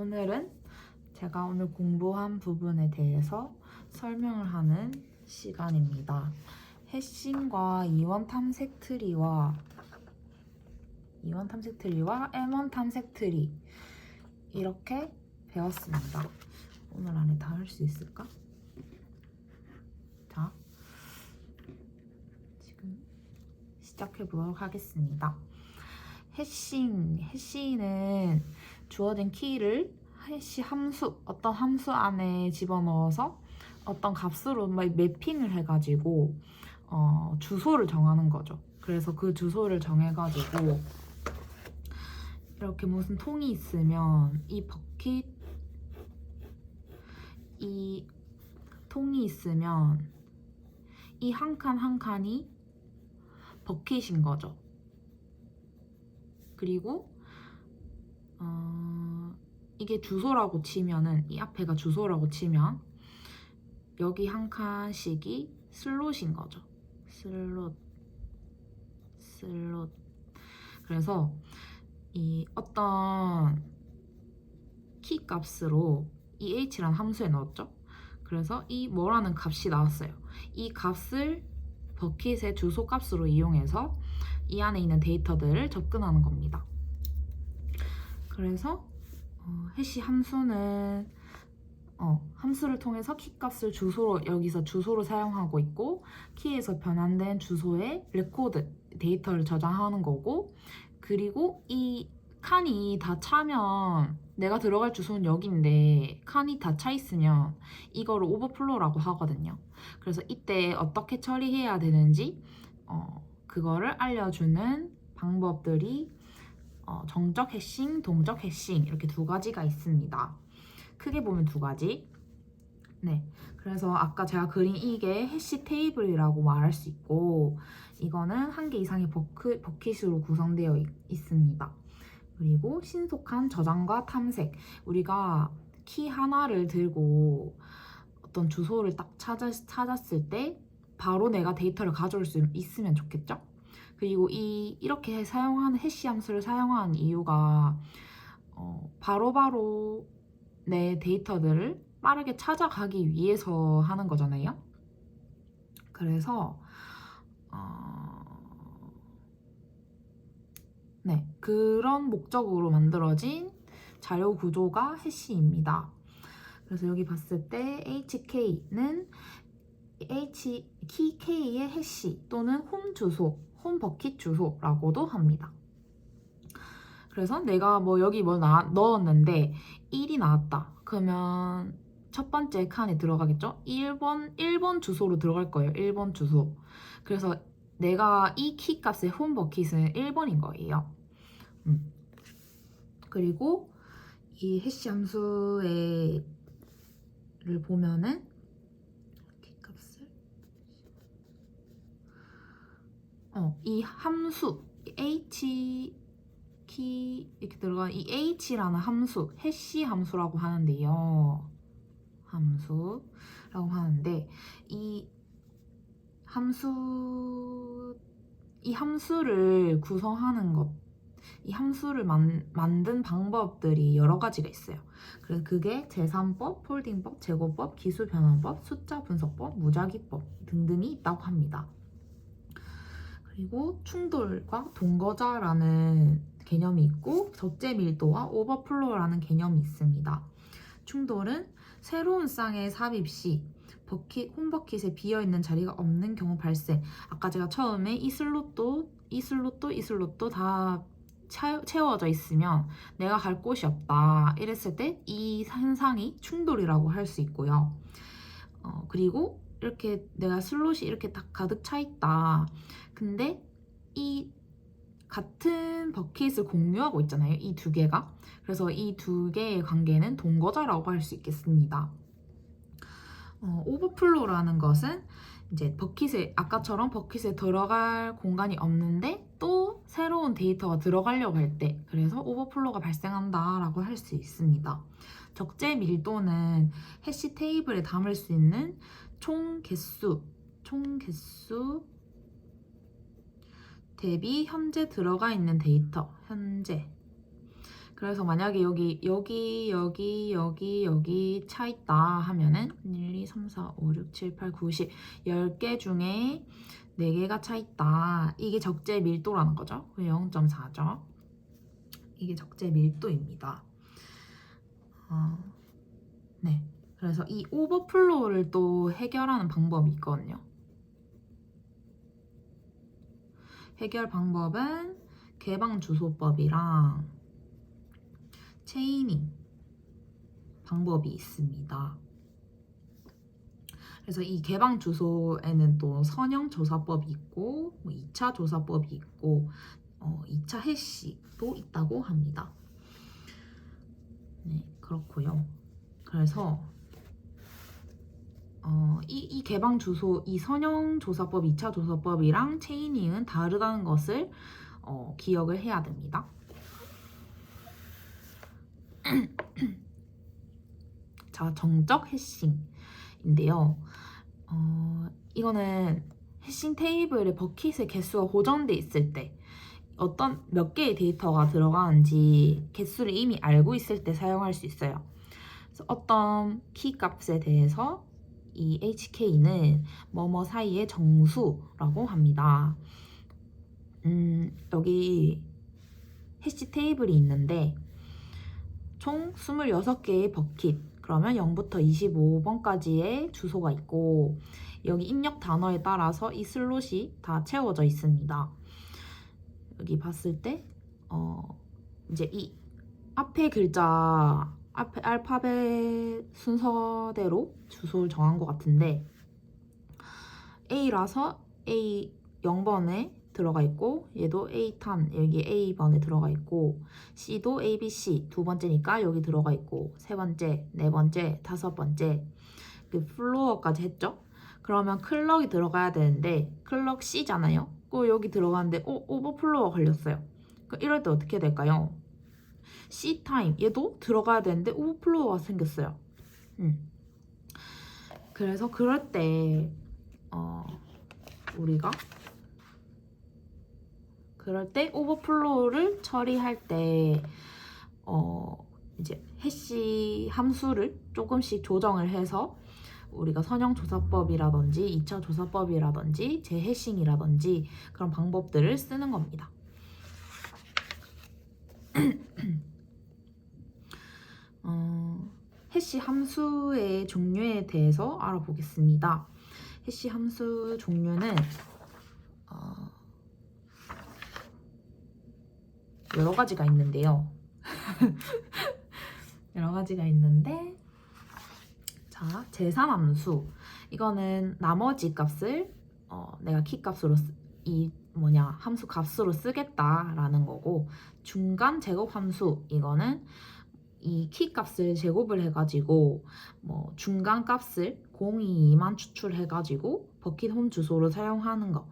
오늘은 제가 오늘 공부한 부분에 대해서 설명을 하는 시간입니다. 해싱과 이원 탐색 트리와 M1 탐색 트리 이렇게 배웠습니다. 오늘 안에 다 할 수 있을까? 자, 지금 시작해 보도록 하겠습니다. 해시는 주어진 키를 해시 함수, 어떤 함수 안에 집어넣어서 어떤 값으로 매핑을 해가지고 주소를 정하는 거죠. 그래서 그 주소를 정해가지고 이렇게 무슨 통이 있으면 이 통이 있으면 이 한 칸 한 칸이 버킷인 거죠. 그리고 이게 주소라고 치면은 이 앞에가 주소라고 치면 여기 한 칸씩이 슬롯인 거죠. 슬롯. 그래서 이 어떤 키 값으로 이 h라는 함수에 넣었죠. 그래서 이 뭐라는 값이 나왔어요. 이 값을 버킷의 주소 값으로 이용해서 이 안에 있는 데이터들을 접근하는 겁니다. 그래서 해시 함수는 함수를 통해서 키 값을 여기서 주소로 사용하고 있고, 키에서 변환된 주소에 레코드 데이터를 저장하는 거고, 그리고 이 칸이 다 차면 내가 들어갈 주소는 여기인데 칸이 다 차 있으면 이거를 오버플로우라고 하거든요. 그래서 이때 어떻게 처리해야 되는지 그거를 알려주는 방법들이 정적 해싱, 동적 해싱 이렇게 두 가지가 있습니다. 크게 보면 두 가지. 네, 그래서 아까 제가 그린 이게 해시 테이블이라고 말할 수 있고, 이거는 한 개 이상의 버킷으로 구성되어 있습니다. 그리고 신속한 저장과 탐색. 우리가 키 하나를 들고 어떤 주소를 딱 찾았을 때 바로 내가 데이터를 가져올 수 있으면 좋겠죠? 그리고 이렇게 사용하는 해시 함수를 사용하는 이유가 바로바로 내 데이터들을 빠르게 찾아가기 위해서 하는 거잖아요. 그래서 네, 그런 목적으로 만들어진 자료 구조가 해시입니다. 그래서 여기 봤을 때 HK는 키 K의 해시 또는 홈 주소, 홈 버킷 주소라고도 합니다. 그래서 내가 여기 넣었는데 1이 나왔다. 그러면 첫 번째 칸에 들어가겠죠? 1번 주소로 들어갈 거예요. 1번 주소. 그래서 내가 이 키 값의 홈 버킷은 1번인 거예요. 그리고 이 해시 함수를 보면은 키 값을 이 함수 이렇게 들어간 이 h라는 함수, 해시 함수라고 하는데요. 함수라고 하는데 이 함수를 구성하는 것, 이 함수를 만든 방법들이 여러 가지가 있어요. 그래서 그게 제3법, 폴딩법, 제곱법, 기수변환법, 숫자 분석법, 무작위법 등등이 있다고 합니다. 그리고 충돌과 동거자라는 개념이 있고, 적재 밀도와 오버플로우라는 개념이 있습니다. 충돌은 새로운 쌍의 삽입 시 홈버킷에 비어있는 자리가 없는 경우 발생. 아까 제가 처음에 이 슬롯도 다 채워져 있으면 내가 갈 곳이 없다 이랬을 때 이 현상이 충돌이라고 할 수 있고요. 그리고 이렇게 내가 슬롯이 이렇게 딱 가득 차 있다. 근데 이 같은 버킷을 공유하고 있잖아요. 이 두 개가. 그래서 이 두 개의 관계는 동거자라고 할 수 있겠습니다. 오버플로우라는 것은 이제 아까처럼 버킷에 들어갈 공간이 없는데 또 새로운 데이터가 들어가려고 할 때, 그래서 오버플로우가 발생한다라고 할 수 있습니다. 적재 밀도는 해시 테이블에 담을 수 있는 총 개수 대비 현재 들어가 있는 데이터, 그래서 만약에 여기 차 있다 하면은 1, 2, 3, 4, 5, 6, 7, 8, 9, 10 10개 중에 4개가 차 있다. 이게 적재 밀도라는 거죠. 0.4죠. 이게 적재 밀도입니다. 네. 그래서 이 오버플로우를 또 해결하는 방법이 있거든요. 해결 방법은 개방주소법이랑 체이닝 방법이 있습니다. 그래서 이 개방주소에는 또 선형조사법이 있고 2차 조사법이 있고 2차 해시도 있다고 합니다. 네, 그렇고요. 그래서 이 개방주소, 이 선형조사법, 2차 조사법이랑 체이닝은 다르다는 것을 기억을 해야 됩니다. 자, 정적 해싱인데요. 이거는 해싱 테이블에 버킷의 개수가 고정돼 있을 때 어떤 몇 개의 데이터가 들어가는지 개수를 이미 알고 있을 때 사용할 수 있어요. 그래서 어떤 키 값에 대해서 이 HK는 뭐뭐 사이의 정수라고 합니다. 여기 해시 테이블이 있는데 총 26개의 버킷, 그러면 0부터 25번까지의 주소가 있고 여기 입력 단어에 따라서 이 슬롯이 다 채워져 있습니다. 여기 봤을 때 이제 이 앞에 글자, 앞에 알파벳 순서대로 주소를 정한 것 같은데 A라서 A 0번에 들어가 있고 얘도 A탄 여기 A번에 들어가 있고 C도 ABC 두 번째니까 여기 들어가 있고 세 번째, 네 번째, 다섯 번째 그 플로어까지 했죠. 그러면 클럭이 들어가야 되는데 클럭 C잖아요. 그 여기 들어가는데 오버플로어가 걸렸어요. 이럴 때 어떻게 될까요? C 타임 얘도 들어가야 되는데 오버플로어가 생겼어요. 그래서 그럴 때 우리가 오버플로우를 처리할 때 이제 해시 함수를 조금씩 조정을 해서 우리가 선형조사법이라든지 2차 조사법이라든지 재해싱이라든지 그런 방법들을 쓰는 겁니다. 해시 함수의 종류에 대해서 알아보겠습니다. 해시 함수 종류는 여러 가지가 있는데요. 여러 가지가 있는데 자, 제삼함수 이거는 나머지 값을 내가 키 값으로 함수 값으로 쓰겠다라는 거고, 중간 제곱 함수 이거는 이 키 값을 제곱을 해가지고 중간 값을 022만 추출해가지고 버킷 홈 주소로 사용하는 거,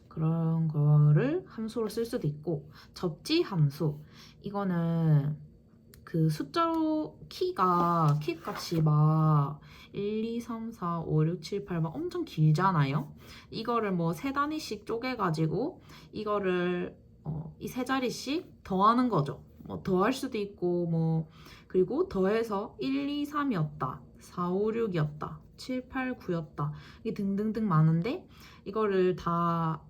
그런 거를 함수로 쓸 수도 있고, 접지 함수 이거는 그 숫자로 키 값이 막 1, 2, 3, 4, 5, 6, 7, 8 막 엄청 길잖아요. 이거를 세 단위씩 쪼개가지고 이거를 이 세 자리씩 더하는 거죠. 더할 수도 있고 그리고 더해서 1, 2, 3이었다 4, 5, 6이었다 7, 8, 9였다 이게 등등등 많은데 이거를 다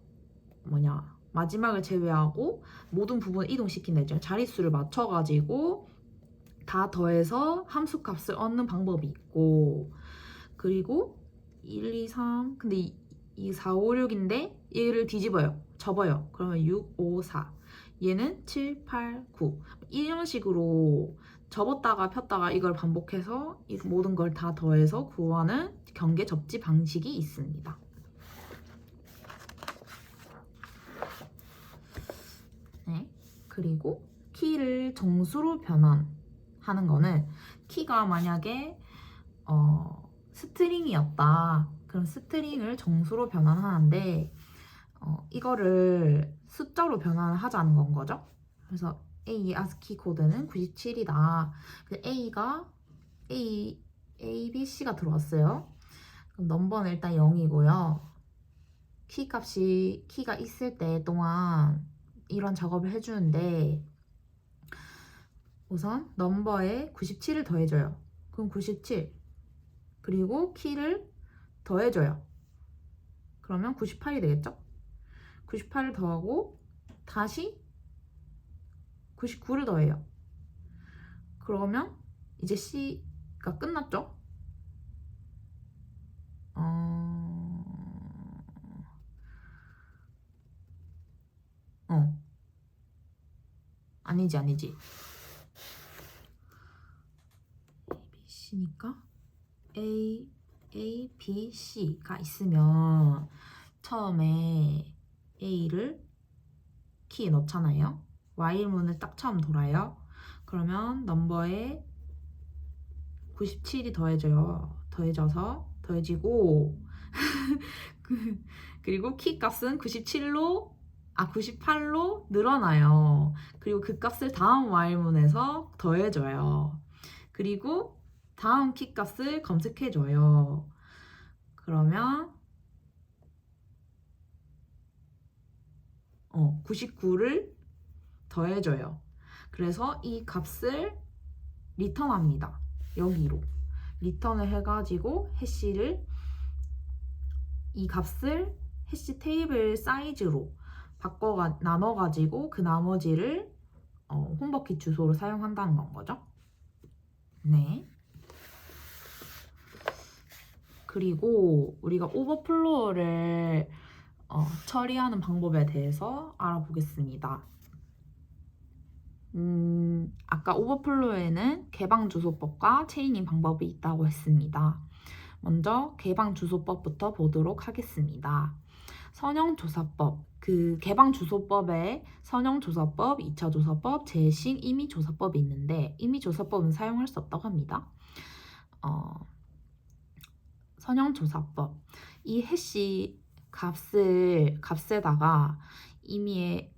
마지막을 제외하고 모든 부분을 이동시킨다 했잖아요. 자릿수를 맞춰가지고 다 더해서 함수 값을 얻는 방법이 있고, 그리고 1, 2, 3 근데 이 4, 5, 6인데 얘를 뒤집어요. 접어요. 그러면 6, 5, 4 얘는 7, 8, 9 이런 식으로 접었다가 폈다가 이걸 반복해서 이 모든 걸 다 더해서 구하는 경계 접지 방식이 있습니다. 네. 그리고 키를 정수로 변환하는 거는 키가 만약에 스트링이었다. 그럼 스트링을 정수로 변환하는데 이거를 숫자로 변환을 하자는 건 거죠. 그래서 A의 ASCII 코드는 97이다. A가 A, B, C가 들어왔어요. 그럼 넘버는 일단 0이고요. 키가 있을 때 동안 이런 작업을 해주는데 우선 넘버에 97을 더해줘요. 그럼 97. 그리고 키를 더해줘요. 그러면 98이 되겠죠? 98을 더하고 다시 99를 더해요. 그러면 이제 C가 끝났죠? 아니지. C니까 A, B, C가 있으면 처음에 A를 키에 넣잖아요. while문을 딱 처음 돌아요. 그러면 넘버에 97이 더해지고 그리고 키 값은 98로 늘어나요. 그리고 그 값을 다음 while문에서 더해줘요. 그리고 다음 키 값을 검색해줘요. 그러면 99를 더해줘요. 그래서 이 값을 리턴합니다. 여기로 리턴을 해가지고 이 값을 해시 테이블 사이즈로 나눠가지고 그 나머지를 홈버킷 주소로 사용한다는 건 거죠. 네. 그리고 우리가 오버플로우를 처리하는 방법에 대해서 알아보겠습니다. 아까 오버플로우에는 개방주소법과 체이닝 방법이 있다고 했습니다. 먼저 개방주소법부터 보도록 하겠습니다. 선형조사법, 그 개방주소법에 선형조사법, 2차조사법, 재식, 임의조사법이 있는데 임의조사법은 사용할 수 없다고 합니다. 선형조사법, 이 해시 값에다가 임의의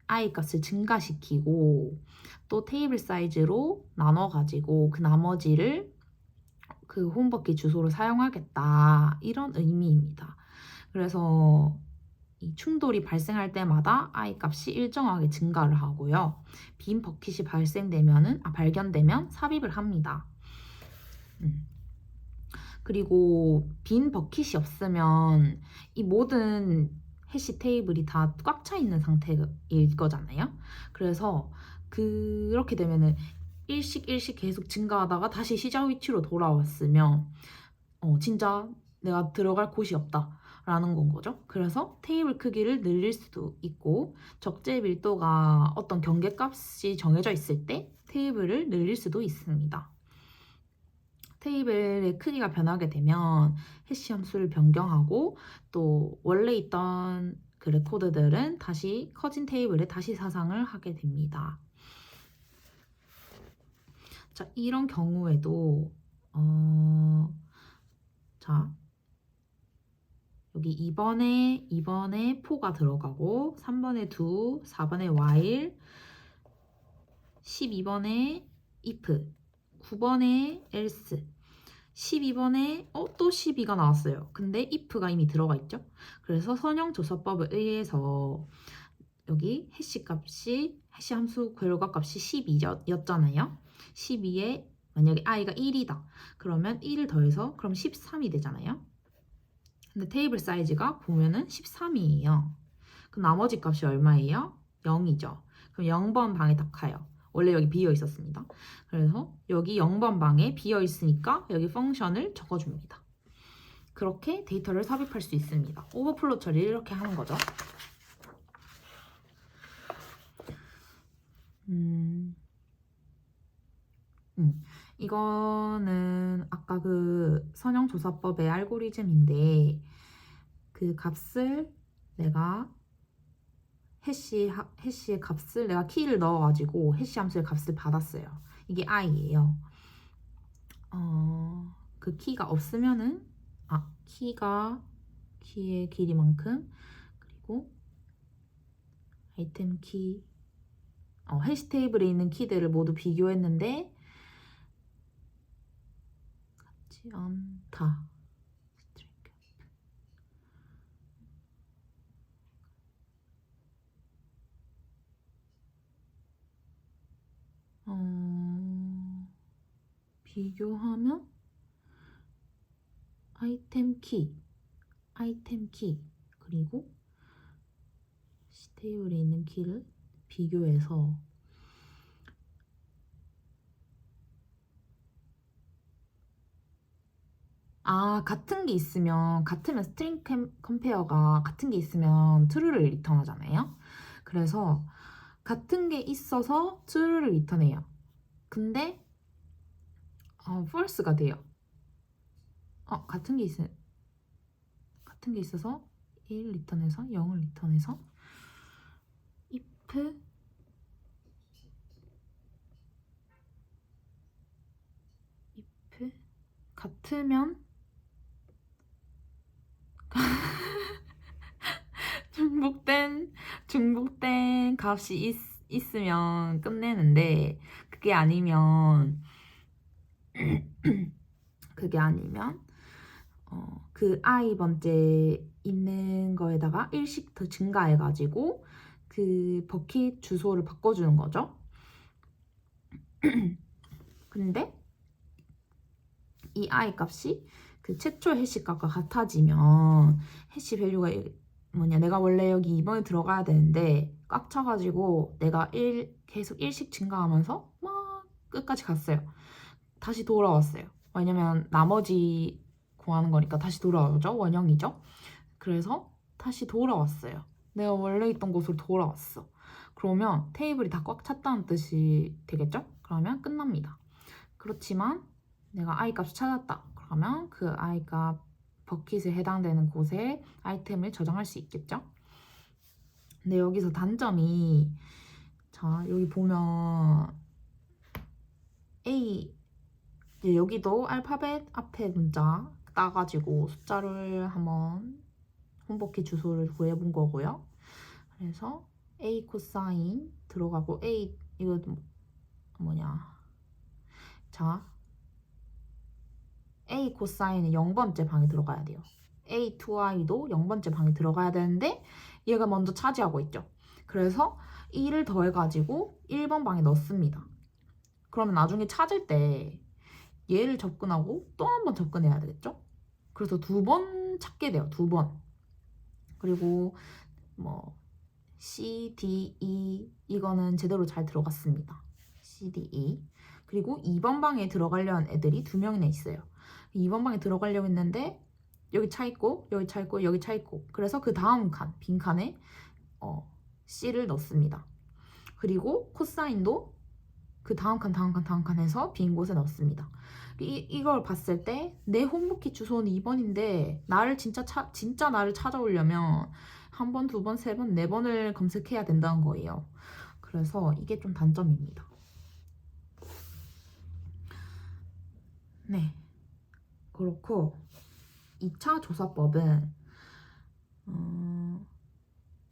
i 값을 증가시키고 또 테이블 사이즈로 나눠가지고 그 나머지를 그 홈버킷 주소로 사용하겠다, 이런 의미입니다. 그래서 이 충돌이 발생할 때마다 i 값이 일정하게 증가를 하고요. 빈 버킷이 발견되면 삽입을 합니다. 그리고 빈 버킷이 없으면 이 모든 해시 테이블이 다 꽉 차 있는 상태일 거잖아요. 그래서 그렇게 되면은 일씩 계속 증가하다가 다시 시작 위치로 돌아왔으면 진짜 내가 들어갈 곳이 없다 라는 건 거죠. 그래서 테이블 크기를 늘릴 수도 있고 적재 밀도가 어떤 경계값이 정해져 있을 때 테이블을 늘릴 수도 있습니다. 테이블의 크기가 변하게 되면 해시 함수를 변경하고 또 원래 있던 그 레코드들은 다시 커진 테이블에 다시 사상을 하게 됩니다. 자, 이런 경우에도 자, 여기 2번에 포가 들어가고 3번에 do, 4번에 while, 12번에 if, 9번에 else, 12번에 또 12가 나왔어요. 근데 if가 이미 들어가 있죠. 그래서 선형조사법에 의해서 여기 해시 함수 결과값이 12였잖아요. 12에 만약에 i가 1이다. 그러면 1을 더해서 그럼 13이 되잖아요. 근데 테이블 사이즈가 보면은 13이에요. 그럼 나머지 값이 얼마예요? 0이죠. 그럼 0번 방에 딱 가요. 원래 여기 비어 있었습니다. 그래서 여기 0번 방에 비어 있으니까 여기 펑션을 적어줍니다. 그렇게 데이터를 삽입할 수 있습니다. 오버플로 처리를 이렇게 하는 거죠. 이거는 아까 그 선형조사법의 알고리즘인데 그 값을 내가 해시의 값을 내가 키를 넣어가지고 해시 함수의 값을 받았어요. 이게 i예요. 그 키가 없으면은 키의 길이만큼 그리고 아이템 키 해시 테이블에 있는 키들을 모두 비교했는데 같지 않다. 비교하면 아이템 키, 그리고 테이블에 있는 키를 비교해서 같은 게 있으면 같으면 스트링 컴페어가 같은 게 있으면 true를 리턴하잖아요. 그래서 같은 게 있어서 true를 리턴해요. 근데 false가 돼요. 같은 게 있어서 1 리턴해서 0을 리턴해서 if 같으면 중복된 값이 있으면 끝내는데 그게 아니면 그 i 번째 있는 거에다가 1씩 더 증가해가지고 그 버킷 주소를 바꿔주는 거죠. 근데 이 i 값이 그 최초 해시 값과 같아지면 해시 밸류가 내가 원래 여기 2번에 들어가야 되는데 꽉 차가지고 내가 계속 1씩 증가하면서 막 끝까지 갔어요. 다시 돌아왔어요. 왜냐면 나머지 구하는 거니까 다시 돌아오죠. 원형이죠. 그래서 다시 돌아왔어요. 내가 원래 있던 곳으로 돌아왔어. 그러면 테이블이 다 꽉 찼다는 뜻이 되겠죠? 그러면 끝납니다. 그렇지만 내가 i 값을 찾았다. 그러면 그 i 값 버킷에 해당되는 곳에 아이템을 저장할 수 있겠죠? 근데 여기서 단점이 여기 보면 여기도 알파벳 앞에 문자 따가지고 숫자를 한번 홈버킷 주소를 구해본 거고요. 그래서 A 코사인 들어가고 이거 A 코사인은 0번째 방에 들어가야 돼요. A2i도 0번째 방에 들어가야 되는데 얘가 먼저 차지하고 있죠. 그래서 2를 더해가지고 1번 방에 넣습니다. 그러면 나중에 찾을 때 얘를 접근하고 또 한 번 접근해야 되겠죠? 그래서 2번 찾게 돼요. 2번. 그리고 C, D, E 이거는 제대로 잘 들어갔습니다. C, D, E. 그리고 2번 방에 들어가려는 애들이 2명이나 있어요. 2번 방에 들어가려고 했는데 여기 차 있고 여기 차 있고 여기 차 있고 그래서 그 다음 빈 칸에 C를 넣습니다. 그리고 코사인도 그 다음 칸 해서 빈 곳에 넣습니다. 이걸 봤을 때 내 홈버킷 주소는 2번인데 나를 진짜 나를 찾아오려면 1번, 2번, 3번, 4번을 검색해야 된다는 거예요. 그래서 이게 좀 단점입니다. 네. 그렇고 2차 조사법은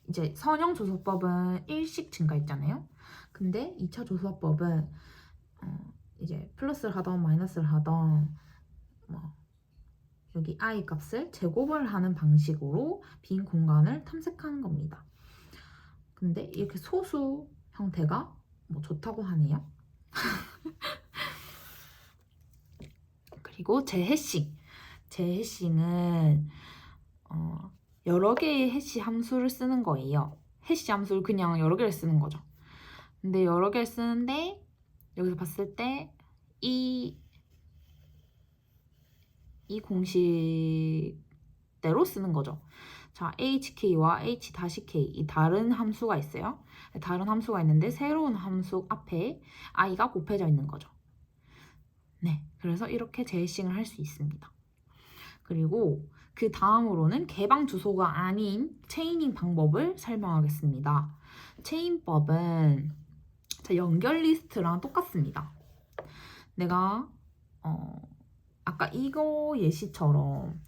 이제 선형 조사법은 1씩 증가했잖아요. 근데 2차 조사법은 이제 플러스를 하던 마이너스를 하던 여기 i 값을 제곱을 하는 방식으로 빈 공간을 탐색하는 겁니다. 근데 이렇게 소수 형태가 좋다고 하네요. 그리고 재해싱은 여러 개의 해시 함수를 쓰는 거예요. 해시 함수를 그냥 여러 개를 쓰는 거죠. 근데 여러 개를 쓰는데 여기서 봤을 때 이 공식대로 쓰는 거죠. 자, hk와 h-k 이 다른 함수가 있어요. 다른 함수가 있는데 새로운 함수 앞에 i가 곱해져 있는 거죠. 네, 그래서 이렇게 재해싱을 할 수 있습니다. 그리고 그 다음으로는 개방 주소가 아닌 체이닝 방법을 설명하겠습니다. 체인법은 연결 리스트랑 똑같습니다. 내가 아까 이거 예시처럼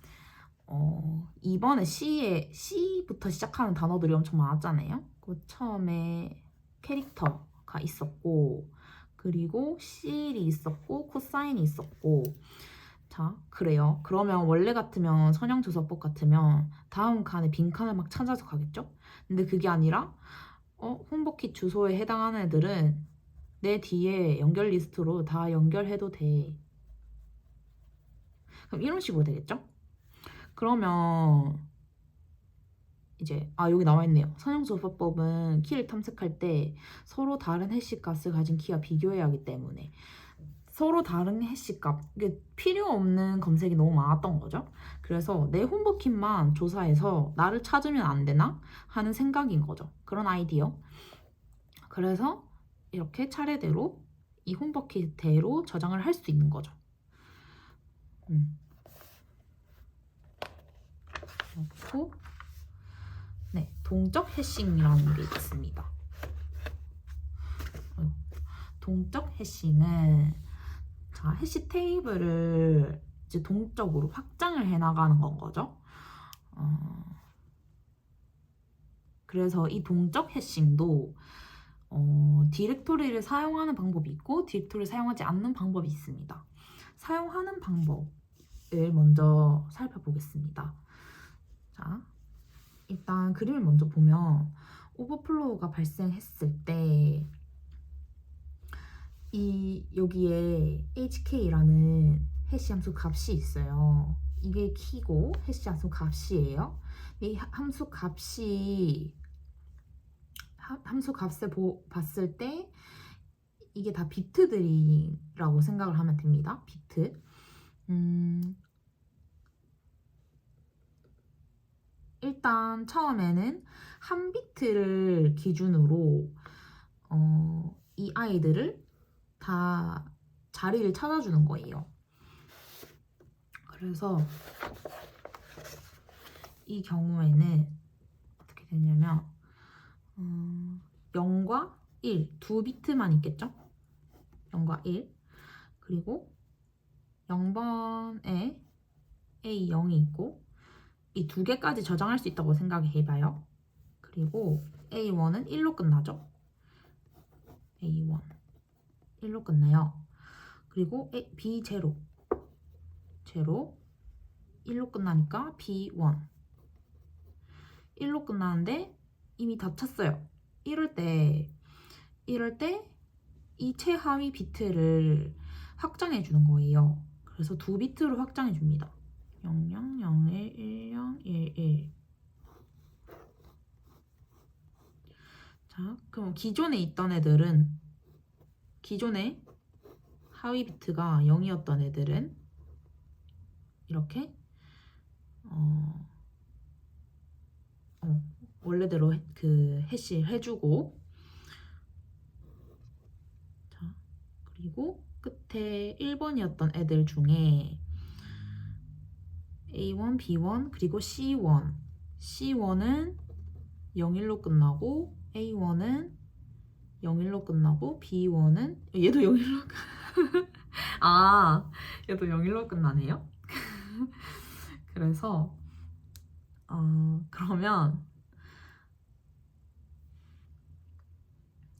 이번에 C부터 시작하는 단어들이 엄청 많았잖아요. 그 처음에 캐릭터가 있었고 그리고 C이 있었고 코사인이 있었고 자 그래요. 그러면 원래 같으면 선형조사법 같으면 다음 칸에 빈 칸을 막 찾아서 가겠죠? 근데 그게 아니라 홈버킷 주소에 해당하는 애들은 내 뒤에 연결 리스트로 다 연결해도 돼. 그럼 이런 식으로 되겠죠? 그러면 이제 여기 나와 있네요. 선형조사법은 키를 탐색할 때 서로 다른 해시 값을 가진 키와 비교해야 하기 때문에 서로 다른 해시 값, 이게 필요 없는 검색이 너무 많았던 거죠. 그래서 내 홈버킷만 조사해서 나를 찾으면 안 되나 하는 생각인 거죠. 그런 아이디어. 그래서 이렇게 차례대로 이 홈버킷대로 저장을 할 수 있는 거죠. 그렇고 네, 동적 해싱이라는 게 있습니다. 동적 해싱은 해시 테이블을 이제 동적으로 확장을 해나가는 건 거죠. 그래서 이 동적 해싱도 디렉토리를 사용하는 방법이 있고 디렉토리를 사용하지 않는 방법이 있습니다. 사용하는 방법을 먼저 살펴보겠습니다. 자, 일단 그림을 먼저 보면 오버플로우가 발생했을 때 여기에 HK라는 해시 함수 값이 있어요. 이게 키고 해시 함수 값이에요. 이 함수 값을 봤을 때 이게 다 비트들이라고 생각을 하면 됩니다. 비트. 일단 처음에는 한 비트를 기준으로 이 아이들을 다 자리를 찾아주는 거예요. 그래서 이 경우에는 어떻게 되냐면 0과 1, 두 비트만 있겠죠? 0과 1. 그리고 0번에 A0이 있고 이 두 개까지 저장할 수 있다고 생각해봐요. 그리고 A1은 1로 끝나죠? A1 1로 끝나요. 그리고 B0 1로 끝나니까 B1 1로 끝나는데 이미 다 찼어요. 이럴 때 이 최하위 비트를 확장해 주는 거예요. 그래서 두 비트로 확장해 줍니다. 00, 01, 10, 11. 자, 그럼 기존에 있던 애들은 기존에 하위 비트가 0이었던 애들은 이렇게 원래대로 그 해시 해주고, 자, 그리고 끝에 1번이었던 애들 중에 A1, B1, 그리고 C1은 01로 끝나고 A1은 01로 끝나고 B1은 얘도 01로 얘도 01로 끝나네요. 그래서 그러면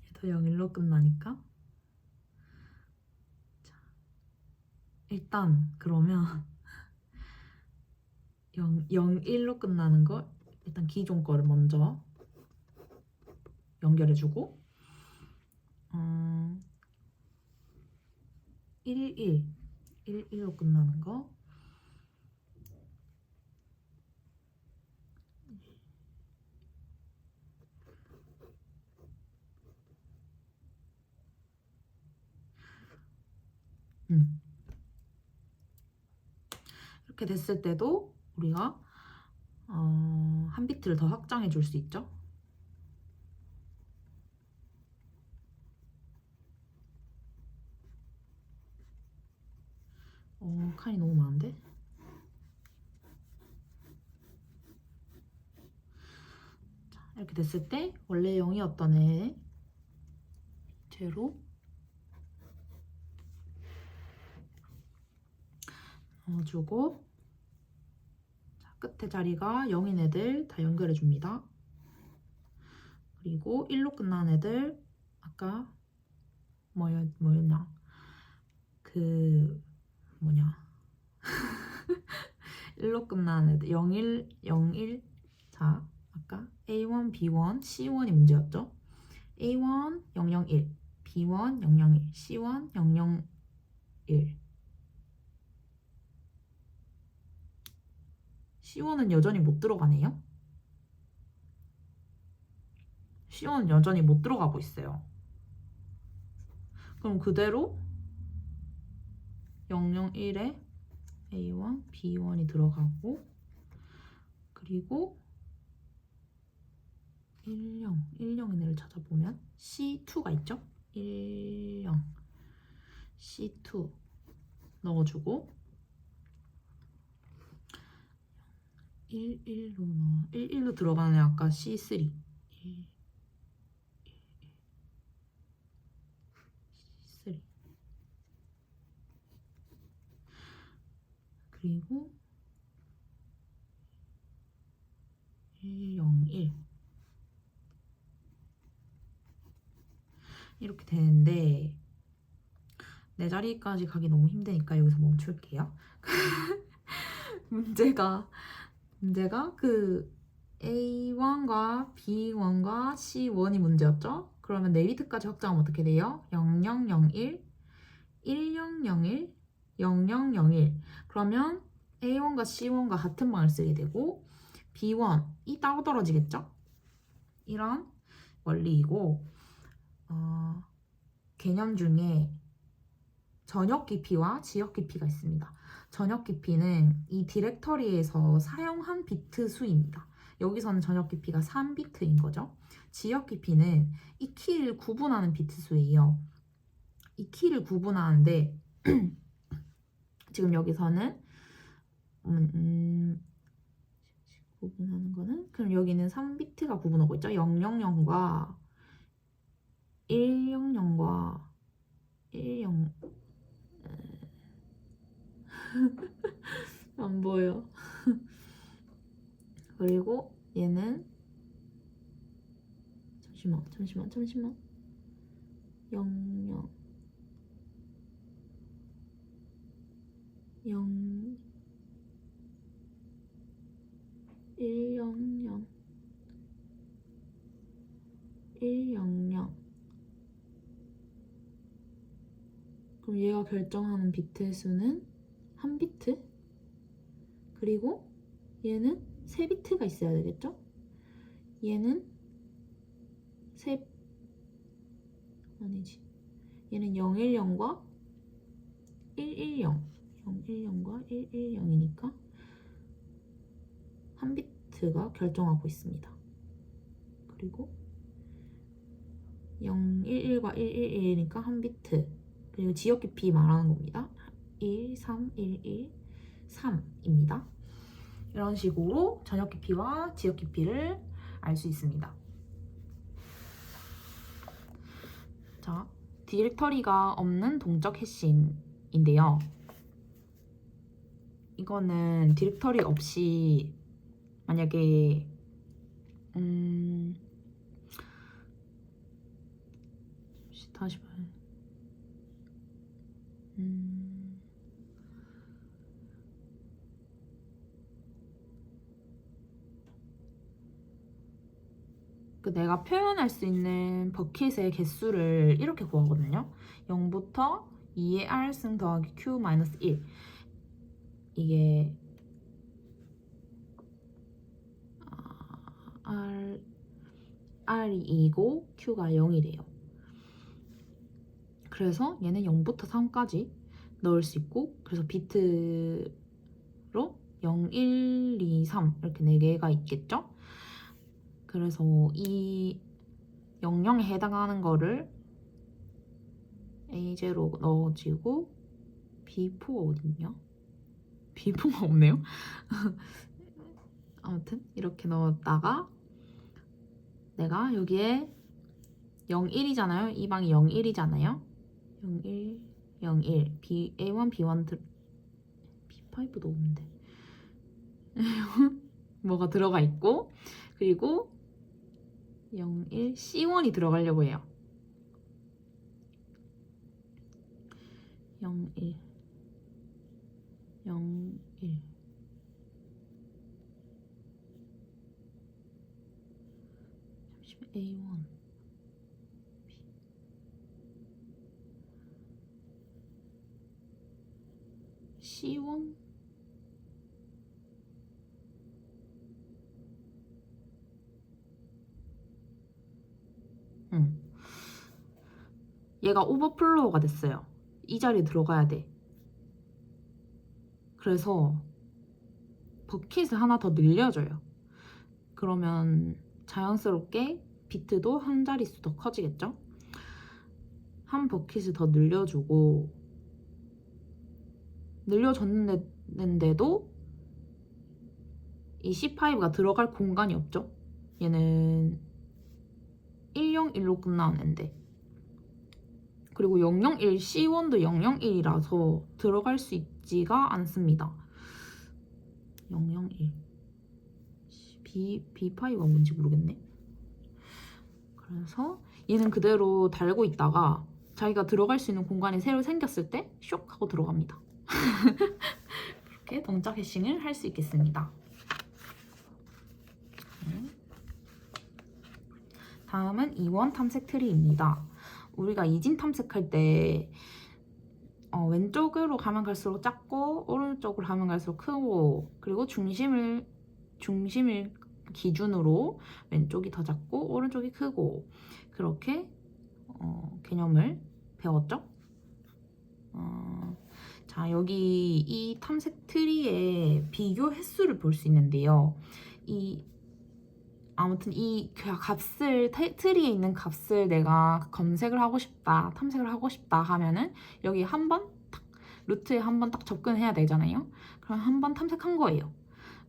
얘도 01로 끝나니까 자, 일단 그러면 01로 끝나는 거 일단 기존 거를 먼저 연결해주고 11로 끝나는 거 이렇게 됐을 때도 우리가 한 비트를 더 확장해 줄 수 있죠. 칸이 너무 많은데? 자, 이렇게 됐을 때 원래 0이었던 애 제로 넣어주고, 자, 끝에 자리가 0인 애들 다 연결해 줍니다. 그리고 1로 끝난 애들 아까 뭐였냐 1로 끝난 애들 01, 01. 자, 아까 A1, B1, C1이 문제였죠. A1, 001, B1 001, C1 001. C1은 여전히 못 들어가네요. C1은 여전히 못 들어가고 있어요. 그럼 그대로 001에 A1, B1이 들어가고, 그리고 10인 애를 찾아보면 C2가 있죠? 10, C2 넣어주고 11로 들어가는 애 아까 C3 C3 그리고 101 이렇게 되는데 내 자리까지 가기 너무 힘드니까 여기서 멈출게요. 문제가 그 A1과 B1과 C1이 문제였죠? 그러면 네비트까지 확장하면 어떻게 돼요? 0001, 1001, 0001. 그러면 A1과 C1과 같은 방을 쓰게 되고 B1이 따로 떨어지겠죠? 이런 원리이고 개념 중에 전역 깊이와 지역 깊이가 있습니다. 전역 깊이는 이 디렉터리에서 사용한 비트 수입니다. 여기서는 전역 깊이가 3비트인 거죠. 지역 깊이는 이 키를 구분하는 비트 수예요. 이 키를 구분하는데 지금 여기서는 구분하는 거는 그럼 여기는 3비트가 구분하고 있죠. 000과 100과 10 안 보여. 그리고 얘는 잠시만 00 100 100 그럼 얘가 결정하는 비트 수는 1비트 그리고 얘는 3비트가 있어야 되겠죠? 얘는 얘는 010과 110 010과 110이니까 1비트가 결정하고 있습니다. 그리고 011과 111이니까 1비트 그리고 지역 깊이 말하는 겁니다. 1, 3, 1, 1, 3입니다. 이런 식으로 전역 깊이와 지역 깊이를 알 수 있습니다. 자, 디렉터리가 없는 동적 해시인데요. 이거는 디렉터리 없이 만약에 다시 봐요. 내가 표현할 수 있는 버킷의 개수를 이렇게 구하거든요. 0부터 2의 R승 더하기 Q-1 이게 R이 2고 Q가 0이래요. 그래서 얘는 0부터 3까지 넣을 수 있고 그래서 비트로 0, 1, 2, 3 이렇게 4개가 있겠죠? 그래서 이 00에 해당하는 거를 A0 넣어지고 B4가 어딨냐? B4가 없네요? 아무튼 이렇게 넣었다가 내가 여기에 01이잖아요. 이 방이 01이잖아요. 01, 01, A1, B1, B5도 없는데 뭐가 들어가 있고 그리고 01, C1이 들어가려고 해요. 01, 01 잠시만 A1 B. C1 얘가 오버플로우가 됐어요. 이 자리에 들어가야 돼. 그래서 버킷을 하나 더 늘려줘요. 그러면 자연스럽게 비트도 한 자릿수 더 커지겠죠? 한 버킷을 더 늘려주고, 늘려줬는데도 이 C5가 들어갈 공간이 없죠? 얘는 101로 끝나는데, 그리고 001 C1도 001이라서 들어갈 수 있지가 않습니다. 001 B5가 뭔지 모르겠네. 그래서 얘는 그대로 달고 있다가 자기가 들어갈 수 있는 공간이 새로 생겼을 때 쇽 하고 들어갑니다. 그렇게 동작 해싱을 할 수 있겠습니다. 다음은 이원 탐색 트리입니다. 우리가 이진 탐색할 때 왼쪽으로 가면 갈수록 작고 오른쪽으로 가면 갈수록 크고, 그리고 중심을 기준으로 왼쪽이 더 작고 오른쪽이 크고, 그렇게 개념을 배웠죠? 자, 여기 이 탐색 트리의 비교 횟수를 볼 수 있는데요. 아무튼 이 값을, 트리에 있는 값을 내가 검색을 하고 싶다, 탐색을 하고 싶다 하면은 여기 한 번 루트에 한 번 딱 접근해야 되잖아요. 그럼 한 번 탐색한 거예요.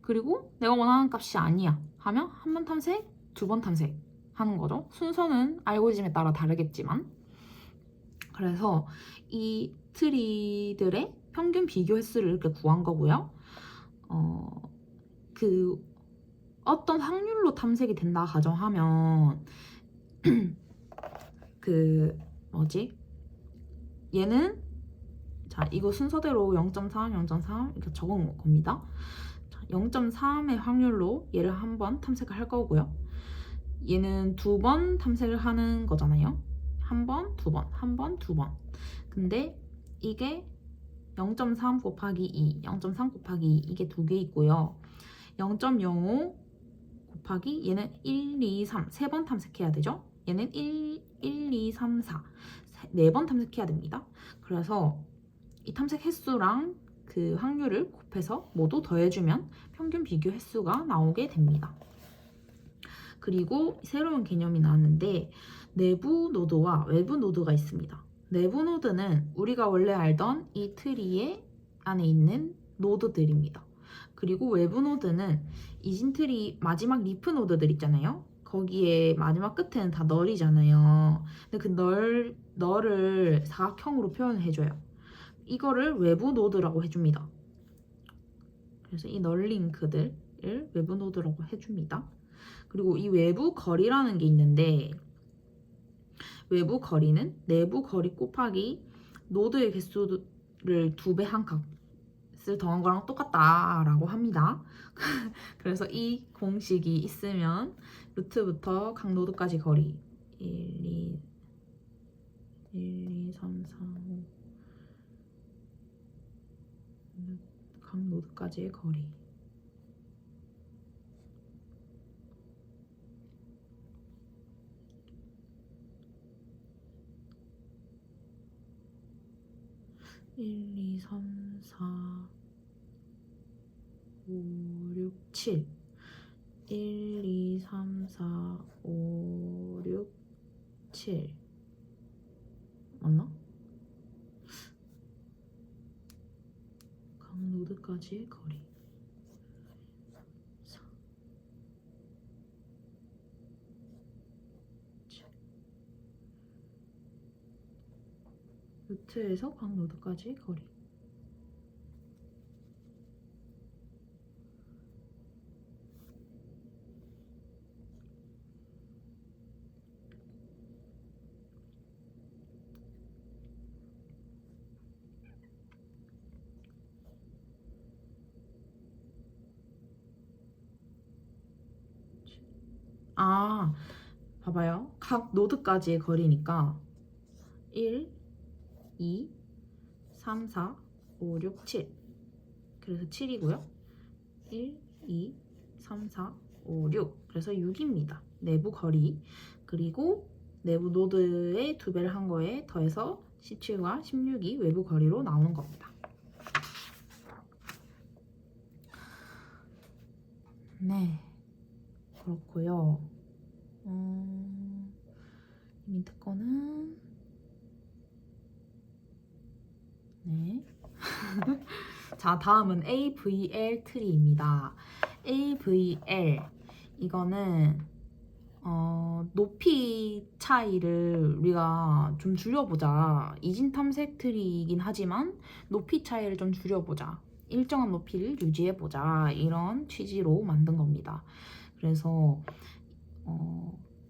그리고 내가 원하는 값이 아니야 하면 한 번 탐색, 두 번 탐색 하는 거죠. 순서는 알고리즘에 따라 다르겠지만. 그래서 이 트리들의 평균 비교 횟수를 이렇게 구한 거고요. 어떤 확률로 탐색이 된다 가정하면 얘는, 자, 이거 순서대로 0.3, 0.3 이렇게 적은 겁니다. 0.3의 확률로 얘를 한 번 탐색을 할 거고요. 얘는 두 번 탐색을 하는 거잖아요. 한 번, 두 번, 한 번, 두 번. 근데 이게 0.3 곱하기 2, 0.3 곱하기 2 이게 두 개 있고요. 0.05 곱하기 얘는 1, 2, 3 세 번 탐색해야 되죠. 얘는 1, 2, 3, 4 네 번 탐색해야 됩니다. 그래서 이 탐색 횟수랑 그 확률을 곱해서 모두 더해주면 평균 비교 횟수가 나오게 됩니다. 그리고 새로운 개념이 나왔는데 내부 노드와 외부 노드가 있습니다. 내부 노드는 우리가 원래 알던 이 트리 안에 있는 노드들입니다. 그리고 외부 노드는 이진 트리 마지막 리프 노드들 있잖아요. 거기에 마지막 끝에는 다 널이잖아요. 근데 그 널을 사각형으로 표현해줘요. 이거를 외부 노드라고 해줍니다. 그래서 이 널 링크들을 외부 노드라고 해줍니다. 그리고 이 외부 거리라는 게 있는데, 외부 거리는 내부 거리 곱하기 노드의 개수를 2배 한 값을 더한 거랑 똑같다라고 합니다. 그래서 이 공식이 있으면 루트부터 각 노드까지 거리 1, 2, 3, 4, 5 각 노드까지의 거리 1, 2, 3, 4, 5, 6, 7 1, 2, 3, 4, 5, 6, 7 맞나? 각 노드까지의 거리 4, 7 루트에서 각 노드까지의 거리 봐봐요. 각 노드까지의 거리니까 1, 2, 3, 4, 5, 6, 7 그래서 7이고요. 1, 2, 3, 4, 5, 6. 그래서 6입니다. 내부 거리. 그리고 내부 노드의 2배를 한 거에 더해서 17과 16이 외부 거리로 나오는 겁니다. 네, 그렇고요. 밑에 거는 네. 자, 다음은 AVL 트리입니다. AVL 이거는 높이 차이를 우리가 좀 줄여보자. 이진 탐색 트리이긴 하지만 높이 차이를 좀 줄여보자. 일정한 높이를 유지해보자. 이런 취지로 만든 겁니다. 그래서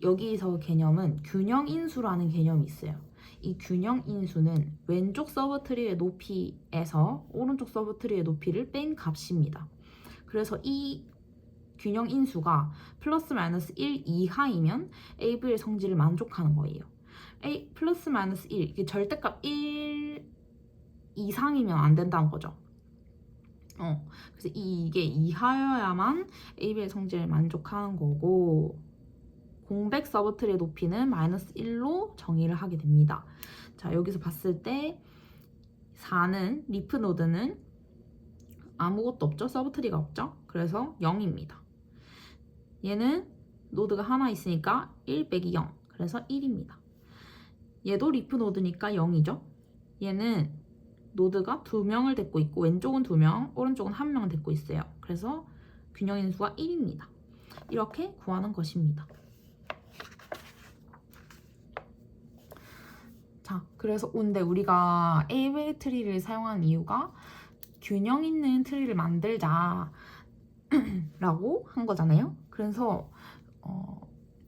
여기서 개념은 균형 인수라는 개념이 있어요. 이 균형 인수는 왼쪽 서브 트리의 높이에서 오른쪽 서브 트리의 높이를 뺀 값입니다. 그래서 이 균형 인수가 플러스 마이너스 1 이하이면 AV의 성질을 만족하는 거예요. 플러스 마이너스 1, 이게 절대값 1 이상이면 안 된다는 거죠. 그래서 이게 이하여야만 AV의 성질을 만족하는 거고, 공백 서브트리의 높이는 마이너스 1로 정의를 하게 됩니다. 자, 여기서 봤을 때 4는 리프 노드는 아무것도 없죠? 서브트리가 없죠? 그래서 0입니다. 얘는 노드가 하나 있으니까 1 빼기 0. 그래서 1입니다. 얘도 리프 노드니까 0이죠? 얘는 노드가 2명을 댔고 있고 왼쪽은 2명, 오른쪽은 1명을 댔고 있어요. 그래서 균형 인수가 1입니다. 이렇게 구하는 것입니다. 자, 그래서 근데 우리가 AVL 트리를 사용한 이유가 균형 있는 트리를 만들자 라고 한 거잖아요. 그래서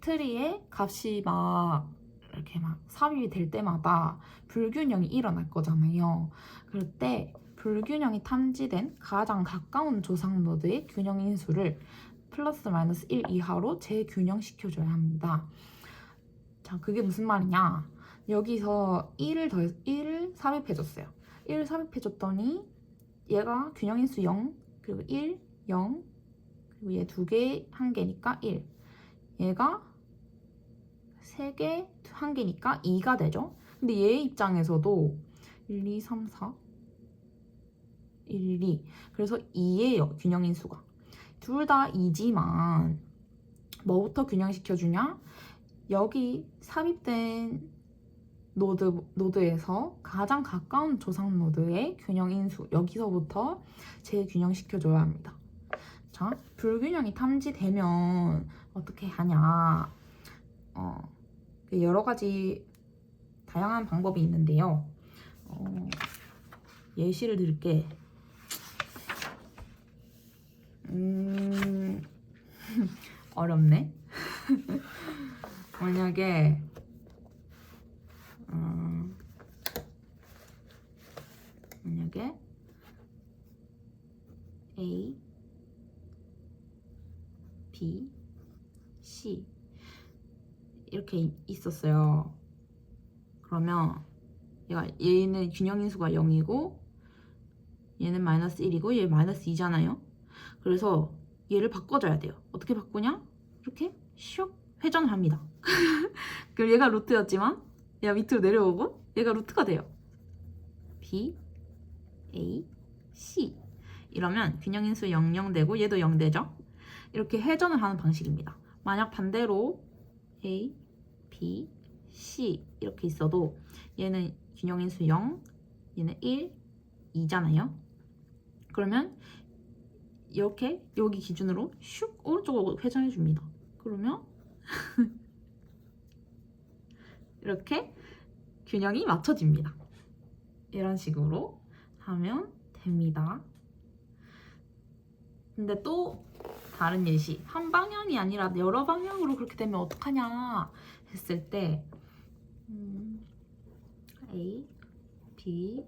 트리의 값이 막 이렇게 막 삽입이 될 때마다 불균형이 일어날 거잖아요. 그럴 때 불균형이 탐지된 가장 가까운 조상 노드의 균형 인수를 플러스 마이너스 1 이하로 재균형시켜줘야 합니다. 자, 그게 무슨 말이냐? 여기서 1을 삽입해줬어요. 1을 삽입해줬더니 얘가 균형인수 0, 그리고 1, 0, 그리고 얘 2개, 1개니까 1. 얘가 3개, 1개니까 2가 되죠? 근데 얘 입장에서도 1, 2, 3, 4, 1, 2. 그래서 2예요, 균형인수가. 둘 다 2지만 뭐부터 균형시켜주냐? 여기 삽입된 노드에서 가장 가까운 조상 노드의 균형 인수, 여기서부터 재균형시켜줘야 합니다. 자, 불균형이 탐지되면 어떻게 하냐? 여러 가지 다양한 방법이 있는데요. 예시를 드릴게. 어렵네. 만약에 A, B, C 이렇게 있었어요. 그러면 얘는 균형인수가 0이고 얘는 마이너스 1이고 얘 마이너스 2잖아요. 그래서 얘를 바꿔줘야 돼요. 어떻게 바꾸냐? 이렇게 슉 회전을 합니다. 그럼 얘가 루트였지만 얘가 밑으로 내려오고 얘가 루트가 돼요. B, A, C 이러면 균형인수 0, 0 되고 얘도 0 되죠? 이렇게 회전을 하는 방식입니다. 만약 반대로 A, B, C 이렇게 있어도 얘는 균형인수 0, 얘는 1, 2잖아요. 그러면 이렇게 여기 기준으로 슉 오른쪽으로 회전해 줍니다. 그러면 이렇게 균형이 맞춰집니다. 이런 식으로 하면 됩니다. 근데 또 다른 예시, 한 방향이 아니라 여러 방향으로 그렇게 되면 어떡하냐 했을 때 A, B,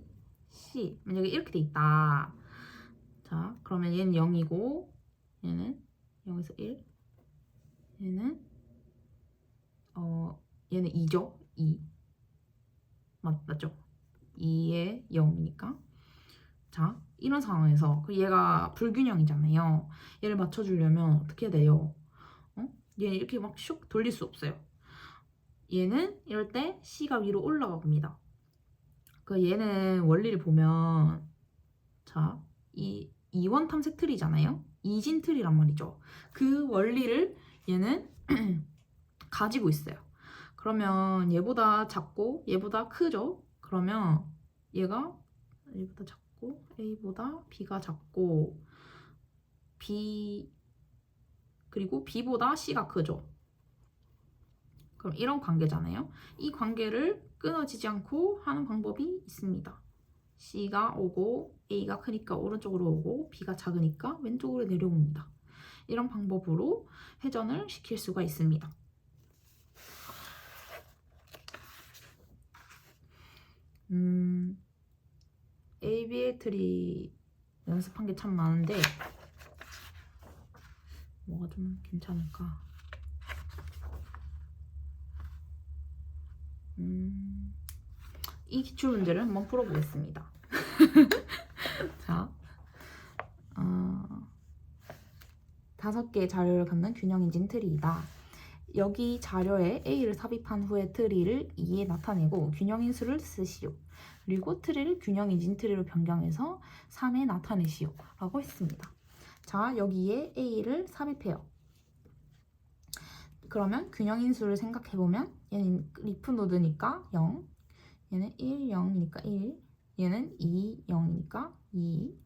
C 만약에 이렇게 돼 있다. 자, 그러면 얘는 0이고 얘는 0에서 1, 얘는 2죠. 2 맞죠? 2에 0이니까 자, 이런 상황에서 얘가 불균형이잖아요. 얘를 맞춰주려면 어떻게 해야 돼요? 얘 이렇게 막 슉 돌릴 수 없어요. 얘는 이럴 때 C가 위로 올라가 봅니다. 그 얘는 원리를 보면 자, 이 이원 탐색 틀이잖아요. 이진 틀이란 말이죠. 그 원리를 얘는 가지고 있어요. 그러면 얘보다 작고 얘보다 크죠? 그러면 얘가 A보다 작고 A보다 B가 작고 B 그리고 B보다 C가 크죠? 그럼 이런 관계잖아요. 이 관계를 끊어지지 않고 하는 방법이 있습니다. C가 오고 A가 크니까 오른쪽으로 오고 B가 작으니까 왼쪽으로 내려옵니다. 이런 방법으로 회전을 시킬 수가 있습니다. ABL 트리 연습한 게 참 많은데 뭐가 좀 괜찮을까? 이 기출문제를 한번 풀어보겠습니다. 자, 5개의 자료를 갖는 균형인진 트리이다. 여기 자료에 A를 삽입한 후에 트리를 2에 나타내고 균형인수를 쓰시오. 그리고 트리를 균형인진 트리로 변경해서 3에 나타내시오. 라고 했습니다. 자, 여기에 A를 삽입해요. 그러면 균형인수를 생각해보면 얘는 리프 노드니까 0, 얘는 1, 0이니까 1, 얘는 2, 0이니까 2,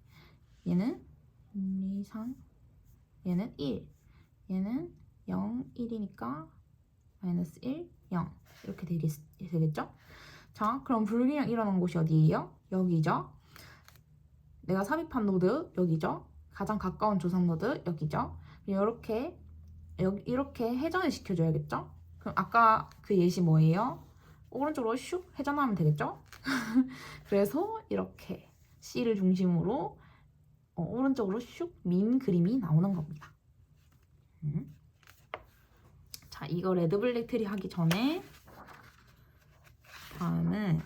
얘는 2, 3, 얘는 1, 얘는 0, 1이니까 마이너스 1, 0 이렇게 되겠죠? 자, 그럼 불균형 일어난 곳이 어디예요? 여기죠? 내가 삽입한 노드 여기죠? 가장 가까운 조상 노드 여기죠? 이렇게 회전을 시켜줘야겠죠? 그럼 아까 그 예시 뭐예요? 오른쪽으로 슉 회전하면 되겠죠? 그래서 이렇게 C를 중심으로 오른쪽으로 슉 민 그림이 나오는 겁니다. 자, 이거 레드블랙 트리 하기 전에 다음을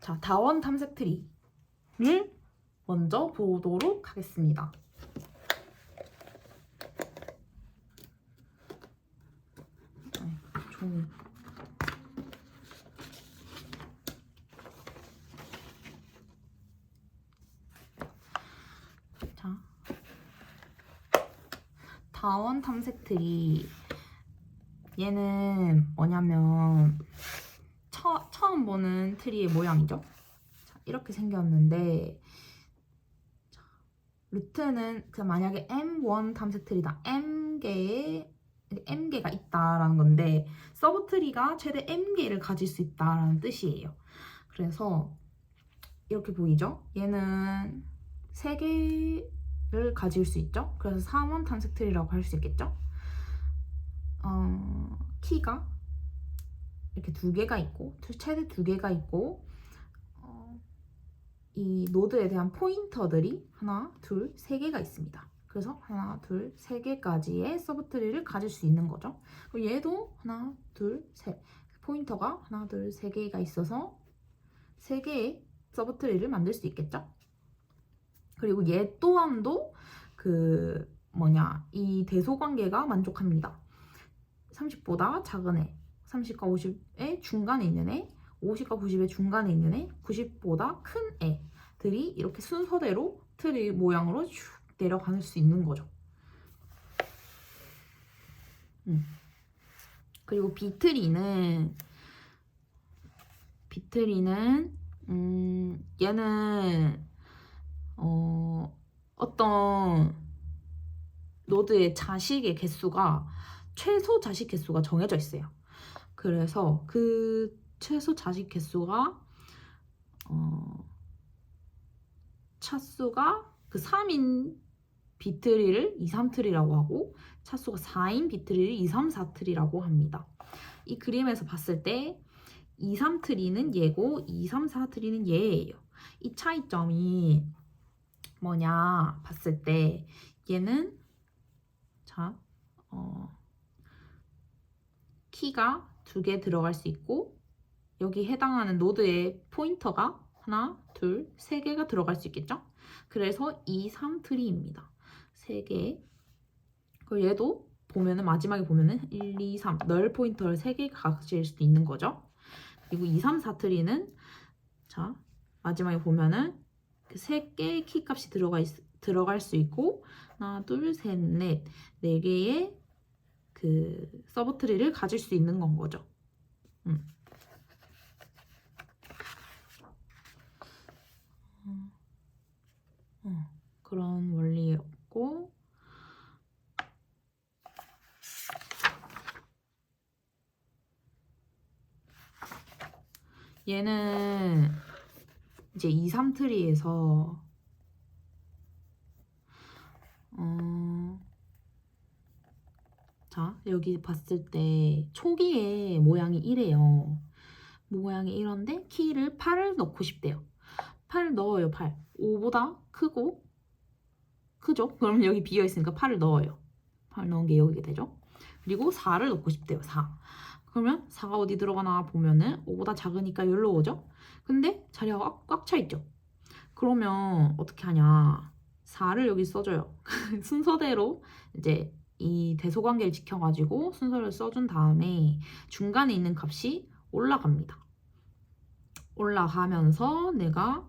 자, 다원 탐색 트리를 먼저 보도록 하겠습니다. 종이. 자, 다원 탐색 트리. 얘는 뭐냐면 처음 보는 트리의 모양이죠. 자, 이렇게 생겼는데 자, 루트는 그냥 만약에 M1 탐색 트리다. M개가 있다라는 건데 서브 트리가 최대 M개를 가질 수 있다라는 뜻이에요. 그래서 이렇게 보이죠? 얘는 3개를 가질 수 있죠? 그래서 3원 탐색 트리라고 할 수 있겠죠? 키가 이렇게 2개가 있고 최대 2개가 있고 이 노드에 대한 포인터들이 하나, 둘, 3개가 있습니다. 그래서 하나, 둘, 3개까지의 서브트리를 가질 수 있는 거죠. 그리고 얘도 하나, 둘, 셋 포인터가 하나, 둘, 3개가 있어서 3개의 서브트리를 만들 수 있겠죠. 그리고 얘 또한도 이 대소관계가 만족합니다. 30보다 작은 애, 30과 50의 중간에 있는 애, 50과 90의 중간에 있는 애, 90보다 큰 애들이 이렇게 순서대로 트리 모양으로 슉 내려갈 수 있는 거죠. 그리고 B트리는 얘는 어떤 노드의 자식의 개수가 최소 자식 개수가 정해져 있어요. 그래서 그 최소 자식 개수가 차수가 그 3인 비트리를 2, 3트리라고 하고 차수가 4인 비트리를 2, 3, 4트리라고 합니다. 이 그림에서 봤을 때 2, 3트리는 얘고 2, 3, 4트리는 얘예요. 이 차이점이 뭐냐 봤을 때 얘는 키가 2개 들어갈 수 있고 여기 해당하는 노드에 포인터가 하나, 둘, 3개가 들어갈 수 있겠죠? 그래서 2, 3 트리입니다. 3개. 그리고 얘도 보면은 마지막에 보면은 1, 2, 3 널 포인터를 3개 가질 수도 있는 거죠. 그리고 2, 3, 4 트리는 자 마지막에 보면은 그 3개의 키 값이 들어갈 수 있고 하나, 둘, 셋, 넷 4개의 그 서브 트리를 가질 수 있는 건 거죠. 그런 원리였고 얘는 이제 2, 3 트리에서 자 여기 봤을 때 초기에 모양이 이래요. 모양이 이런데 키를 8을 넣고 싶대요. 8 넣어요. 8 5보다 크고 크죠? 그럼 여기 비어있으니까 8을 넣어요. 8 넣은 게 여기게 되죠. 그리고 4를 넣고 싶대요. 4 그러면 4가 어디 들어가나 보면은 5보다 작으니까 여기로 오죠. 근데 자리가 꽉 차 있죠. 그러면 어떻게 하냐 4를 여기 써줘요. 순서대로 이제 이 대소관계를 지켜가지고 순서를 써준 다음에 중간에 있는 값이 올라갑니다. 올라가면서 내가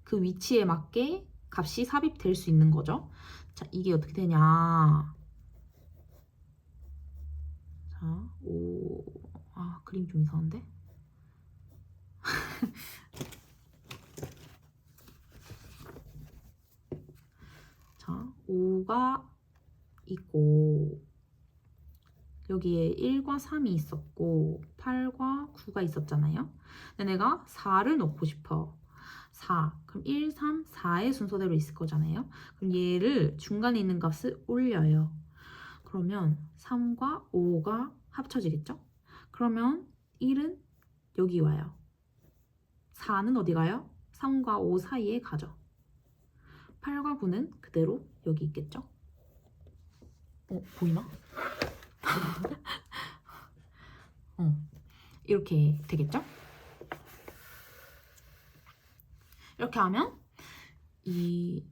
그 위치에 맞게 값이 삽입될 수 있는 거죠. 자, 이게 어떻게 되냐. 자, 그림 좀 이상한데? 자, 5가 있고 여기에 1과 3이 있었고 8과 9가 있었잖아요. 근데 내가 4를 넣고 싶어. 4. 그럼 1, 3, 4의 순서대로 있을 거잖아요. 그럼 얘를 중간에 있는 값을 올려요. 그러면 3과 5가 합쳐지겠죠? 그러면 1은 여기 와요. 4는 어디 가요? 3과 5 사이에 가죠. 8과 9는 그대로 여기 있겠죠? 보이나? 이렇게 되겠죠? 이렇게 하면 이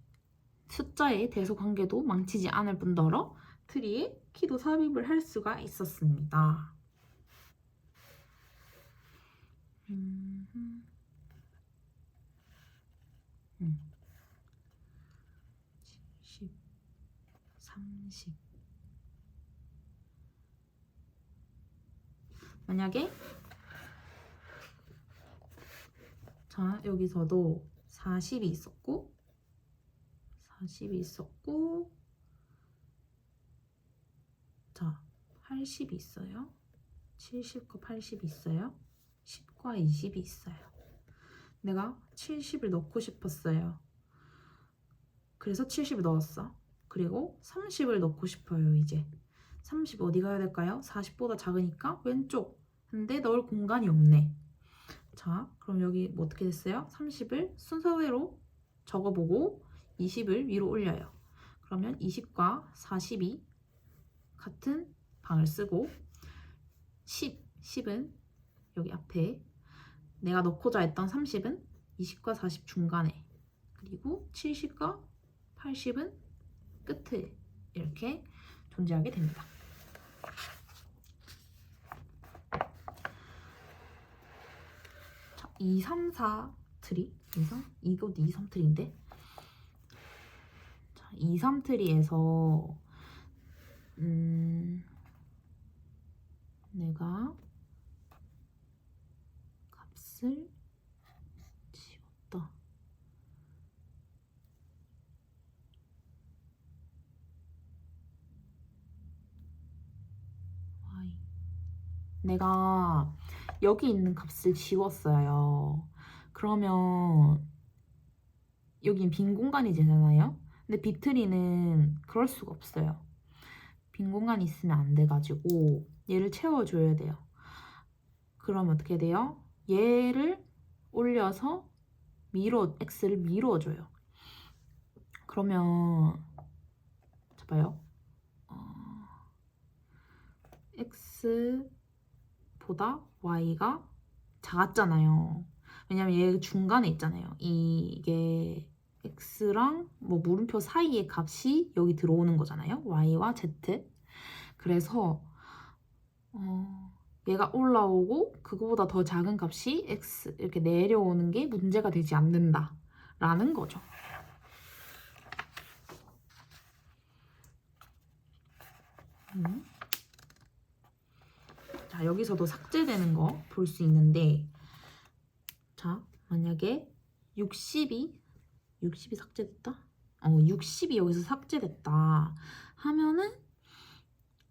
숫자의 대소관계도 망치지 않을 뿐더러 트리에 키도 삽입을 할 수가 있었습니다. 70, 30 만약에 자 여기서도 40이 있었고 40이 있었고 자 80이 있어요. 70과 80이 있어요. 10과 20이 있어요. 내가 70을 넣고 싶었어요. 그래서 70을 넣었어. 그리고 30을 넣고 싶어요. 이제 30 어디 가야 될까요? 40보다 작으니까 왼쪽. 근데 넣을 공간이 없네. 자, 그럼 여기 뭐 어떻게 됐어요? 30을 순서대로 적어보고 20을 위로 올려요. 그러면 20과 40이 같은 방을 쓰고 10은 여기 앞에 내가 넣고자 했던 30은 20과 40 중간에 그리고 70과 80은 끝에 이렇게 존재하게 됩니다. 자, 2, 3, 4 트리 이것도 2, 3 트리인데 자, 2, 3 트리에서 내가 값을 지웠다. Y. 내가 여기 있는 값을 지웠어요. 그러면 여긴 빈 공간이 되잖아요. 근데 비트리는 그럴 수가 없어요. 빈 공간이 있으면 안 돼가지고 얘를 채워줘야 돼요. 그럼 어떻게 돼요? 얘를 올려서 x를 밀어줘요. 그러면 봐요. x x보다 y가 작았잖아요. 왜냐면 얘 중간에 있잖아요. 이게 x랑 뭐 물음표 사이의 값이 여기 들어오는 거잖아요. y와 z. 그래서 얘가 올라오고 그거보다 더 작은 값이 x 이렇게 내려오는 게 문제가 되지 않는다 라는 거죠. 자, 여기서도 삭제되는 거 볼 수 있는데, 자, 만약에 60이 삭제됐다? 60이 여기서 삭제됐다 하면은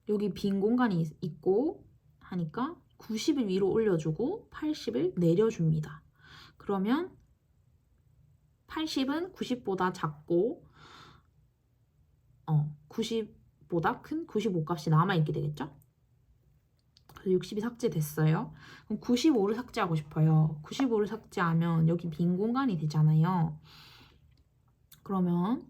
여기 빈 공간이 있고 하니까 90을 위로 올려주고 80을 내려줍니다. 그러면 80은 90보다 작고 90보다 큰 95 값이 남아있게 되겠죠? 그래서 60이 삭제됐어요. 그럼 95를 삭제하고 싶어요. 95를 삭제하면 여기 빈 공간이 되잖아요. 그러면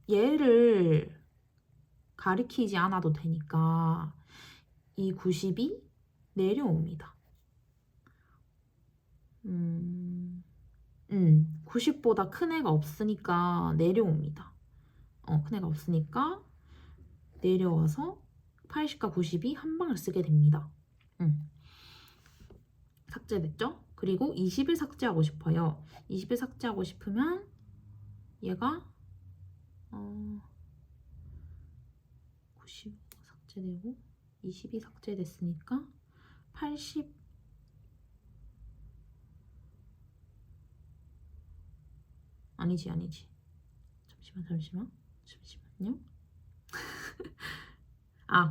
얘를 가리키지 않아도 되니까 이 90이 내려옵니다. 90보다 큰 애가 없으니까 내려옵니다. 큰 애가 없으니까 내려와서 80과 90이 한 방을 쓰게 됩니다. 삭제됐죠? 그리고 20을 삭제하고 싶어요. 20을 삭제하고 싶으면 얘가 90 삭제되고 20이 삭제됐으니까 80 아니지 잠시만요.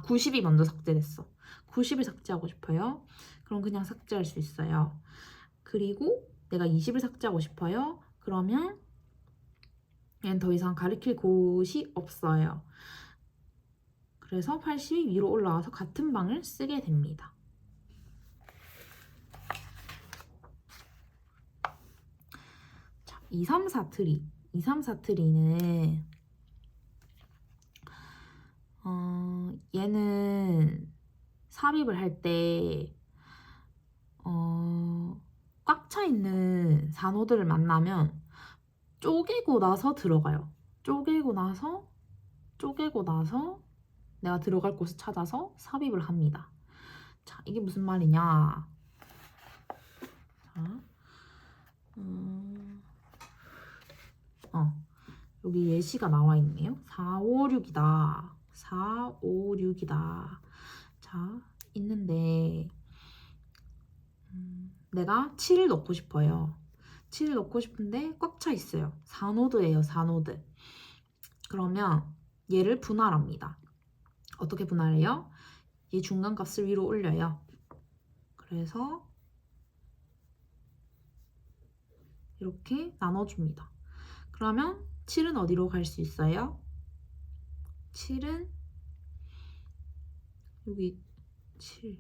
90이 먼저 삭제됐어. 90을 삭제하고 싶어요. 그럼 그냥 삭제할 수 있어요. 그리고 내가 20을 삭제하고 싶어요. 그러면 얘는 더 이상 가리킬 곳이 없어요. 그래서 80이 위로 올라와서 같은 방을 쓰게 됩니다. 자, 2, 3, 4 트리. 2, 3, 4 트리는 얘는 삽입을 할 때 꽉 차 있는 산호들을 만나면 쪼개고 나서 들어가요. 쪼개고 나서 내가 들어갈 곳을 찾아서 삽입을 합니다. 자, 이게 무슨 말이냐? 자, 여기 예시가 나와 있네요. 4, 5, 6이다. 4, 5, 6이다. 자, 있는데 내가 7을 넣고 싶어요. 7을 넣고 싶은데 꽉 차 있어요. 4노드예요, 4노드. 그러면 얘를 분할합니다. 어떻게 분할해요? 얘 중간값을 위로 올려요. 그래서 이렇게 나눠줍니다. 그러면 7은 어디로 갈 수 있어요? 7은 여기 7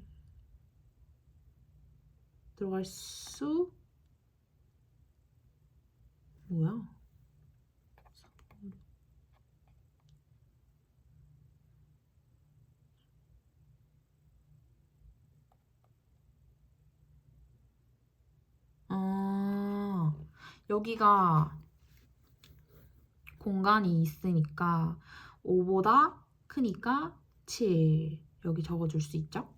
들어갈 수 뭐야? 여기가 공간이 있으니까 5보다 크니까 7 여기 적어줄 수 있죠?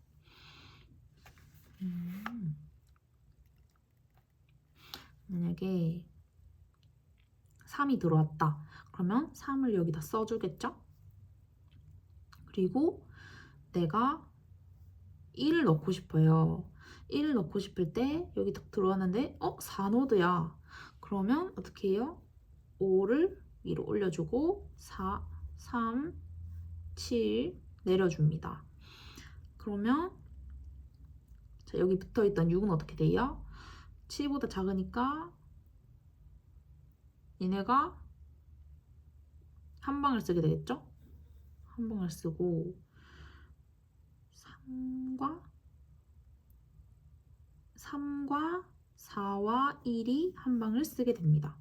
만약에 3이 들어왔다. 그러면 3을 여기다 써주겠죠? 그리고 내가 1을 넣고 싶어요. 1을 넣고 싶을 때 여기 딱 들어왔는데 4노드야. 그러면 어떻게 해요? 5를 위로 올려주고 4, 3, 7 내려줍니다. 그러면 자, 여기 붙어있던 6은 어떻게 돼요? 7보다 작으니까 얘네가 한 방을 쓰게 되겠죠? 한 방을 쓰고 3과 4와 1이 한 방을 쓰게 됩니다.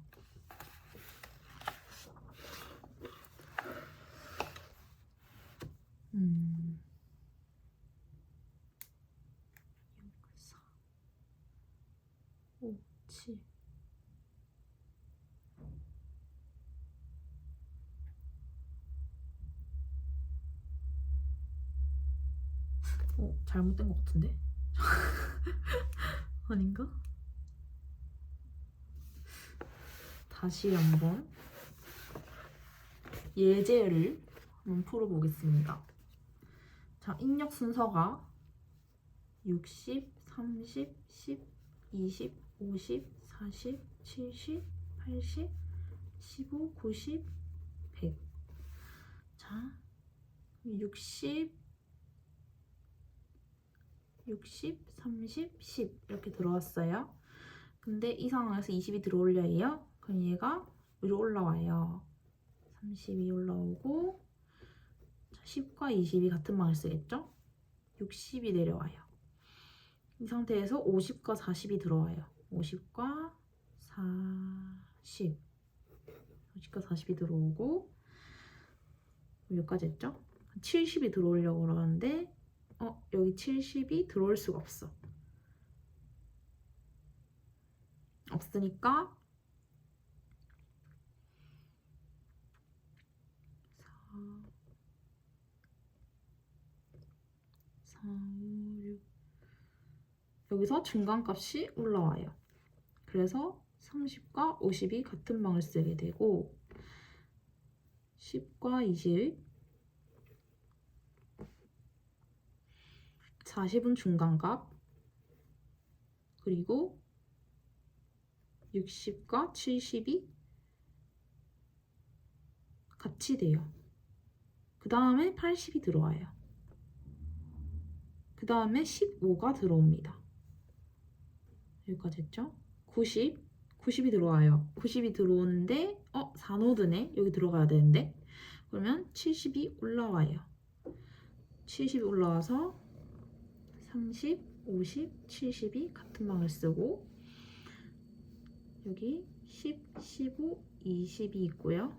7. 잘못된 것 같은데? 아닌가? 다시 한번 예제를 한번 풀어보겠습니다. 자, 입력 순서가 60, 30, 10, 20, 50, 40, 70, 80, 15, 90, 100. 자, 60, 30, 10 이렇게 들어왔어요. 근데 이 상황에서 20이 들어올려 해요. 그럼 얘가 위로 올라와요. 30이 올라오고 10과 20이 같은 방을 쓰겠죠? 60이 내려와요. 이 상태에서 50과 40이 들어와요. 50과 40 50과 40이 들어오고 여기까지 했죠? 70이 들어오려고 그러는데 여기 70이 들어올 수가 없으니까 4, 5, 6 여기서 중간값이 올라와요. 그래서 30과 50이 같은 방을 쓰게 되고 10과 20 40은 중간값 그리고 60과 70이 같이 돼요. 그 다음에 80이 들어와요. 그 다음에 15가 들어옵니다. 여기까지 했죠? 90이 들어와요. 90이 들어오는데 4노드네? 여기 들어가야 되는데 그러면 70이 올라와요. 70이 올라와서 30, 50, 70이 같은 방을 쓰고 여기 10, 15, 20이 있고요.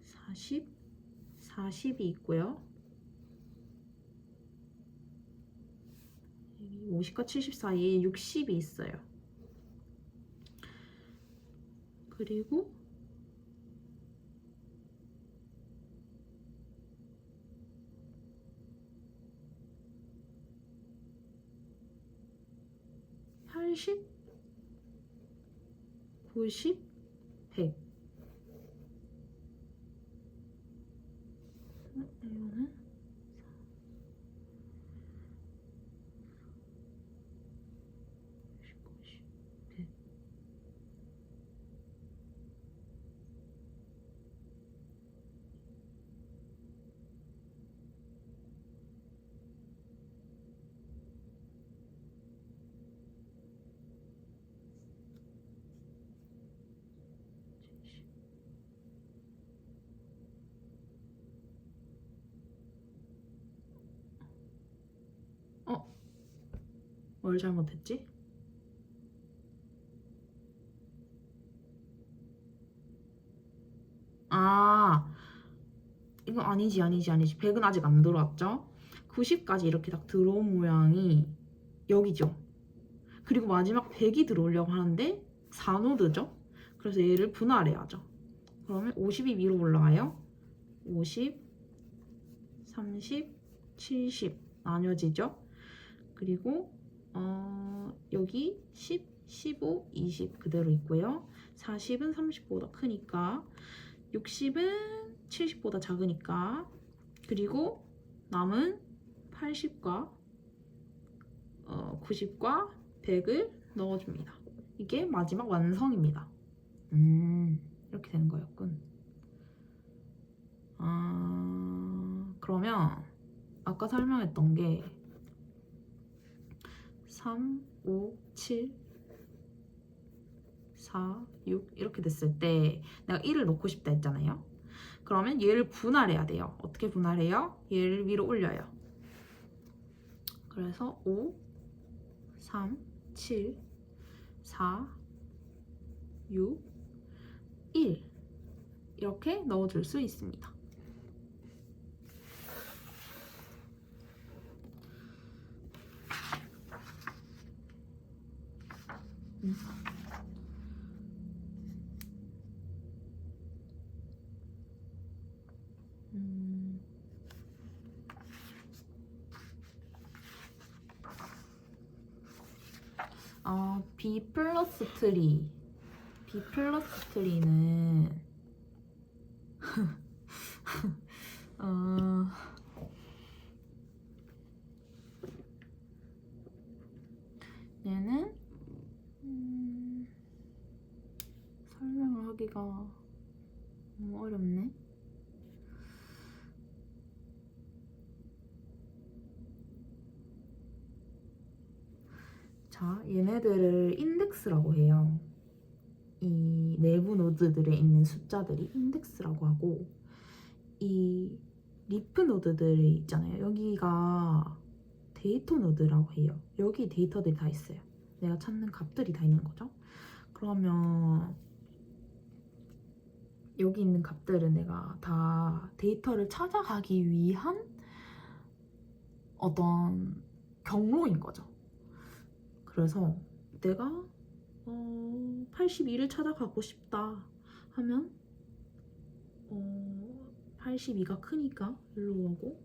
40, 40이 있고요. 50과 70 사이에 60이 있어요. 그리고 80, 90, 100. 이거는 90, 100. 뭘 잘못했지? 이거 아니지 100은 아직 안 들어왔죠? 90까지 이렇게 딱 들어온 모양이 여기죠? 그리고 마지막 100이 들어오려고 하는데 4노드죠? 그래서 얘를 분할해야죠. 그러면 50이 위로 올라와요. 50, 30, 70 나뉘어지죠? 그리고 여기 10, 15, 20 그대로 있고요. 40은 30보다 크니까 60은 70보다 작으니까 그리고 남은 80과 90과 100을 넣어줍니다. 이게 마지막 완성입니다. 이렇게 되는 거였군. 그러면 아까 설명했던 게 3, 5, 7, 4, 6 이렇게 됐을 때 내가 1을 넣고 싶다 했잖아요. 그러면 얘를 분할해야 돼요. 어떻게 분할해요? 얘를 위로 올려요. 그래서 5, 3, 7, 4, 6, 1 이렇게 넣어줄 수 있습니다. B 플러스 트리. B 플러스 트리는 얘는 설명을 하기가 너무 어렵네. 자, 얘네들을 인덱스라고 해요. 이 내부 노드들에 있는 숫자들이 인덱스라고 하고, 이 리프 노드들이 있잖아요. 여기가 데이터 노드라고 해요. 여기 데이터들이 다 있어요. 내가 찾는 값들이 다 있는 거죠. 그러면 여기 있는 값들은 내가 다 데이터를 찾아가기 위한 어떤 경로인 거죠. 그래서 내가 82를 찾아가고 싶다 하면 82가 크니까 일로 오고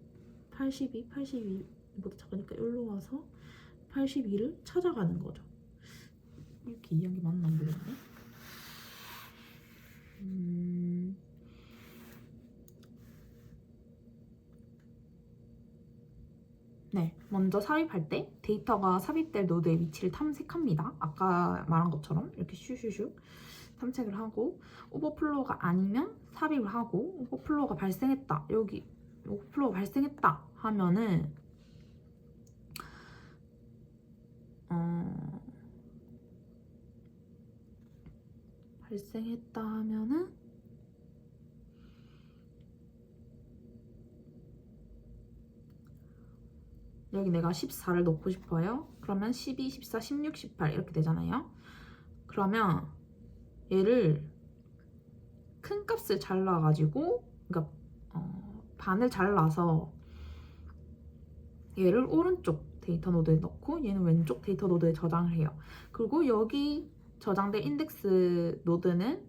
82보다 작으니까 일로 와서 82를 찾아가는 거죠. 이렇게 이해한 게 맞나 모르겠네. 네, 먼저 삽입할 때 데이터가 삽입될 노드의 위치를 탐색합니다. 아까 말한 것처럼 이렇게 슈슈슈 탐색을 하고, 오버플로우가 아니면 삽입을 하고, 오버플로우가 발생했다, 여기 오버플로우가 발생했다 하면은 여기 내가 14를 넣고 싶어요. 그러면 12, 14, 16, 18 이렇게 되잖아요. 그러면 얘를 큰 값을 잘라가지고, 그러니까 반을 잘라서 얘를 오른쪽 데이터 노드에 넣고 얘는 왼쪽 데이터 노드에 저장을 해요. 그리고 여기 저장된 인덱스 노드는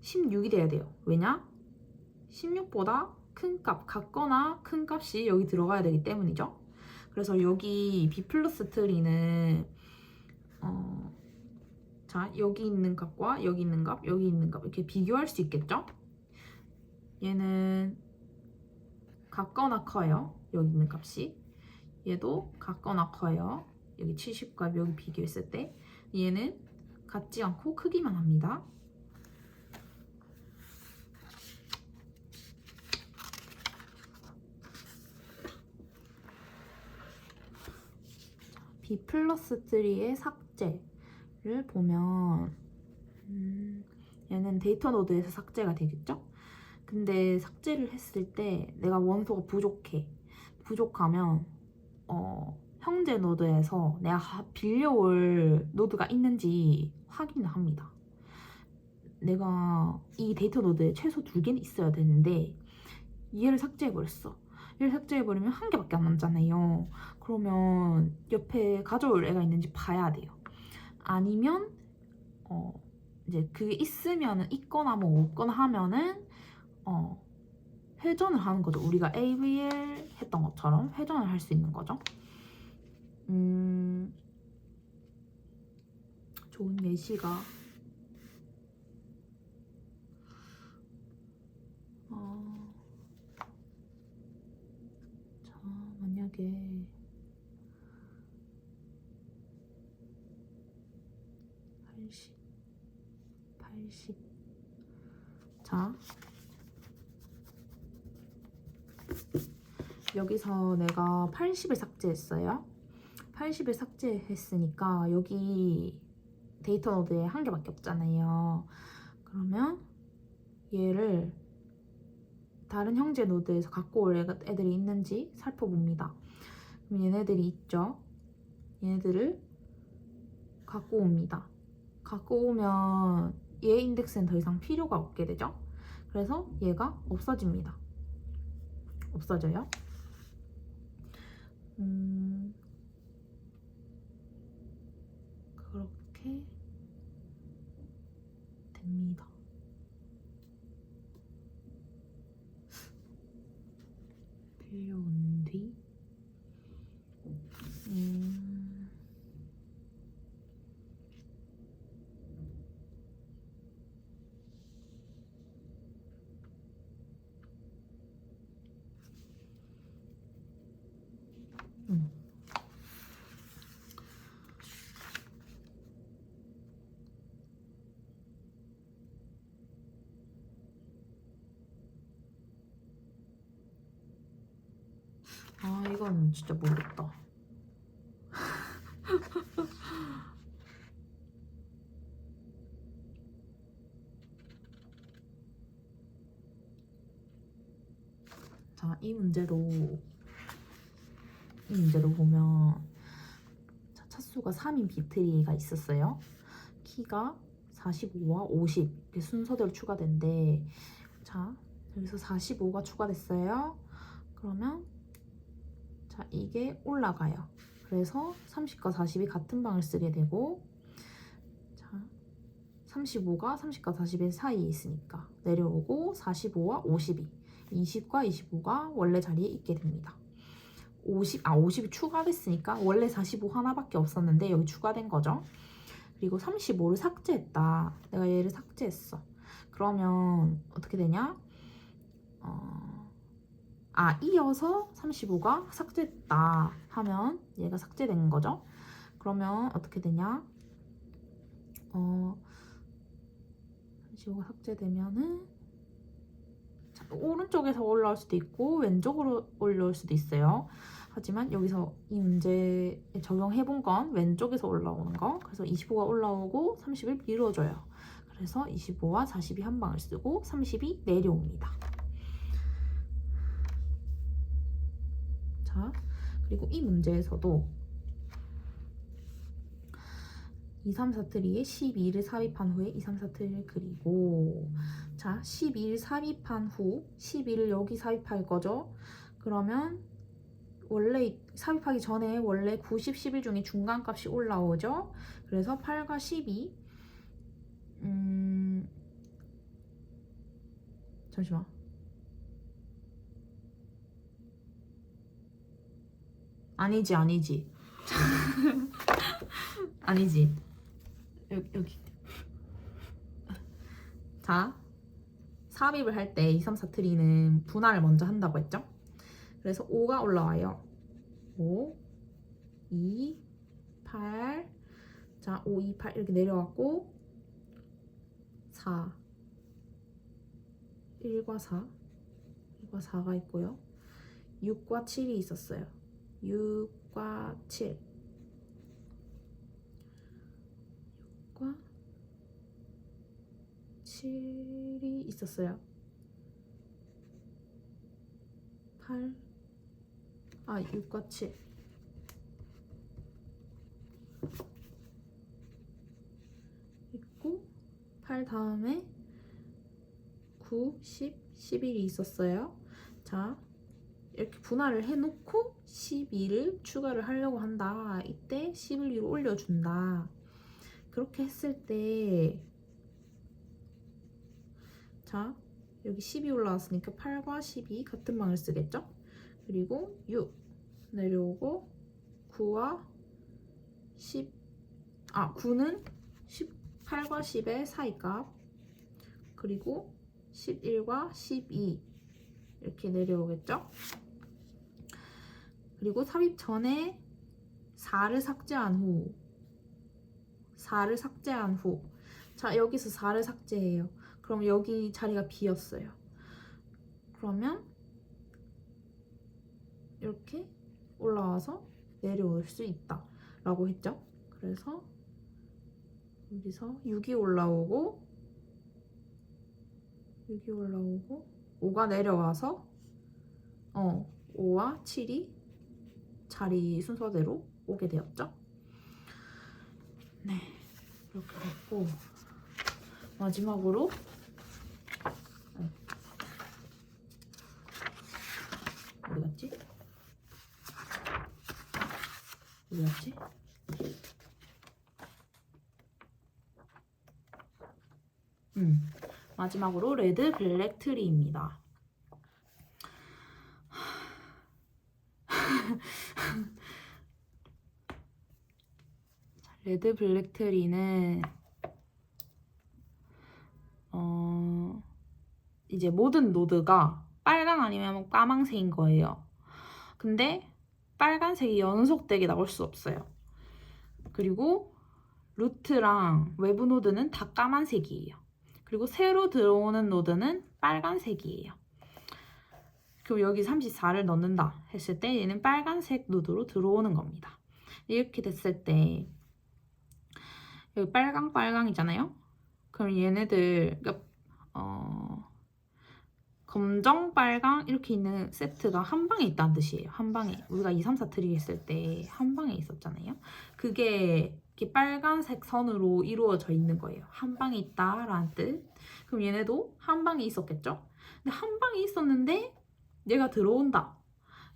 16이 돼야 돼요. 왜냐? 16보다 큰 값, 같거나 큰 값이 여기 들어가야 되기 때문이죠. 그래서 여기 B 플러스 트리는 자, 여기 있는 값과 여기 있는 값, 여기 있는 값 이렇게 비교할 수 있겠죠? 얘는 같거나 커요. 여기 있는 값이. 얘도 같거나 커요. 여기 70과 여기 비교했을 때. 얘는 같지 않고 크기만 합니다. B 플러스 3의 삭제를 보면 얘는 데이터 노드에서 삭제가 되겠죠? 근데 삭제를 했을 때 내가 원소가 부족하면 형제 노드에서 내가 빌려올 노드가 있는지 확인을 합니다. 내가 이 데이터 노드에 최소 2개는 있어야 되는데 얘를 삭제해버렸어. 얘를 삭제해버리면 1개밖에 안 남잖아요. 그러면 옆에 가져올 애가 있는지 봐야 돼요. 아니면 이제 그게 있거나 뭐 없거나 하면은 회전을 하는 거죠. 우리가 AVL 했던 것처럼 회전을 할 수 있는 거죠. 좋은 예시가 자, 만약에 80 자, 여기서 내가 80을 삭제했어요. 80을 삭제했으니까 여기 데이터 노드에 1개밖에 없잖아요. 그러면 얘를 다른 형제 노드에서 갖고 올 애들이 있는지 살펴봅니다. 그럼 얘네들이 있죠. 얘네들을 갖고 옵니다. 갖고 오면 얘 인덱스는 더 이상 필요가 없게 되죠. 그래서 얘가 없어집니다. 없어져요. 그렇게 됩니다. 빌려온 뒤 이건 진짜 모르겠다. 자, 이 문제로 보면 자, 차수가 3인 비트리가 있었어요. 키가 45와 50 이렇게 순서대로 추가된대. 자, 여기서 45가 추가됐어요. 그러면 자, 이게 올라가요. 그래서 30과 40이 같은 방을 쓰게 되고, 자, 35가 30과 40의 사이에 있으니까 내려오고 45와 52, 20과 25가 원래 자리에 있게 됩니다. 50이 추가됐으니까 원래 45 하나밖에 없었는데 여기 추가된 거죠. 그리고 35를 삭제했다. 내가 얘를 삭제했어. 그러면 어떻게 되냐? 이어서 35가 삭제됐다 하면 얘가 삭제된 거죠. 그러면 어떻게 되냐? 35가 삭제되면은 자, 오른쪽에서 올라올 수도 있고 왼쪽으로 올라올 수도 있어요. 하지만 여기서 이 문제에 적용해 본 건 왼쪽에서 올라오는 거. 그래서 25가 올라오고 30을 밀어줘요. 그래서 25와 40이 한 방을 쓰고 30이 내려옵니다. 자, 그리고 이 문제에서도 2, 3, 4트리에 12를 삽입한 후에 2, 3, 4트리를 그리고, 자, 12를 삽입한 후 12를 여기 삽입할 거죠. 그러면 원래 삽입하기 전에 원래 90, 11 중에 중간값이 올라오죠. 그래서 8과 12 잠시만. 아니지 아니지. 여기. 자, 삽입을 할 때 2, 3, 4트리는 분할을 먼저 한다고 했죠? 그래서 5가 올라와요. 5, 2, 8. 자, 5, 2, 8 이렇게 내려왔고 4, 1과 4, 1과 4가 있고요. 6과 7이 있었어요. 6과 7. 6과 7이 있었어요. 6과 7. 있고 8 다음에 9, 10, 11이 있었어요. 자, 이렇게 분할을 해놓고 12를 추가를 하려고 한다. 이때 10을 위로 올려준다. 그렇게 했을 때, 자, 여기 10이 올라왔으니까 8과 10이 같은 방을 쓰겠죠? 그리고 6 내려오고 9와 10, 9는 18과 10의 사이값, 그리고 11과 12 이렇게 내려오겠죠? 그리고 삽입 전에 4를 삭제한 후 자, 여기서 4를 삭제해요. 그럼 여기 자리가 비었어요. 그러면 이렇게 올라와서 내려올 수 있다 라고 했죠. 그래서 여기서 6이 올라오고 5가 내려와서 5와 7이 자리 순서대로 오게 되었죠. 네, 이렇게 됐고, 마지막으로 어디 갔지? 마지막으로 레드 블랙 트리입니다. 레드 블랙 트리는 이제 모든 노드가 빨강 아니면 까망색인 거예요. 근데 빨간색이 연속되게 나올 수 없어요. 그리고 루트랑 외부 노드는 다 까만색이에요. 그리고 새로 들어오는 노드는 빨간색이에요. 그럼 여기 34를 넣는다 했을 때 얘는 빨간색 노드로 들어오는 겁니다. 이렇게 됐을 때 여기 빨강이잖아요. 그럼 얘네들 그러니까 검정, 빨강 이렇게 있는 세트가 한 방에 있다는 뜻이에요. 한 방에. 우리가 2, 3, 4 트리 했을 때 한 방에 있었잖아요. 그게 이렇게 빨간색 선으로 이루어져 있는 거예요. 한 방에 있다라는 뜻. 그럼 얘네도 한 방에 있었겠죠? 근데 한 방에 있었는데 얘가 들어온다.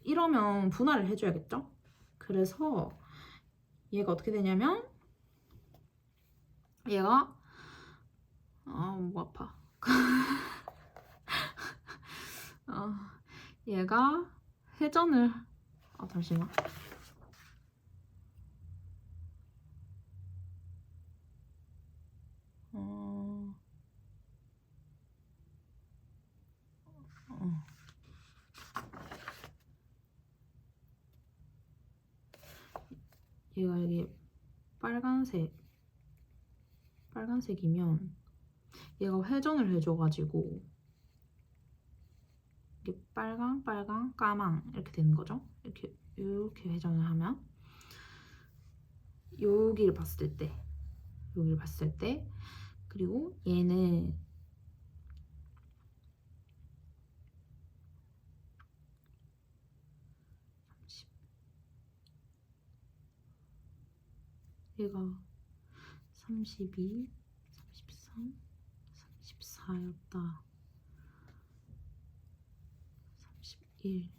이러면 분할을 해줘야겠죠? 그래서 얘가 어떻게 되냐면 얘가 목 아파. 얘가 회전을 잠시만. 얘가 이게 빨간색이면 얘가 회전을 해줘가지고 이게 빨강, 까망 이렇게 되는 거죠. 이렇게 회전을 하면 여기를 봤을 때 그리고 얘는 얘가 32, 33, 34였다. 31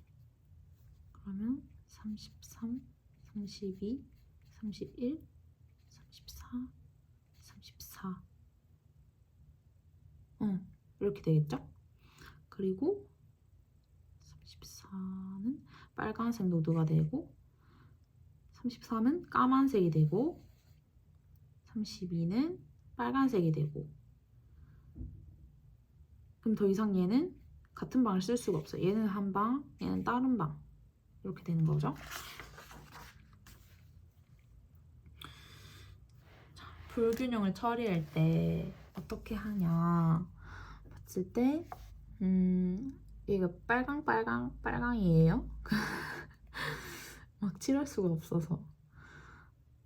그러면 33, 32, 31, 34, 34 이렇게 되겠죠? 그리고 34는 빨간색 노드가 되고 33은 까만색이 되고 32는 빨간색이 되고 그럼 더 이상 얘는 같은 방을 쓸 수가 없어요. 얘는 한 방, 얘는 다른 방 이렇게 되는 거죠. 자, 불균형을 처리할 때 어떻게 하냐 봤을 때 얘가 빨강이에요. 막 칠할 수가 없어서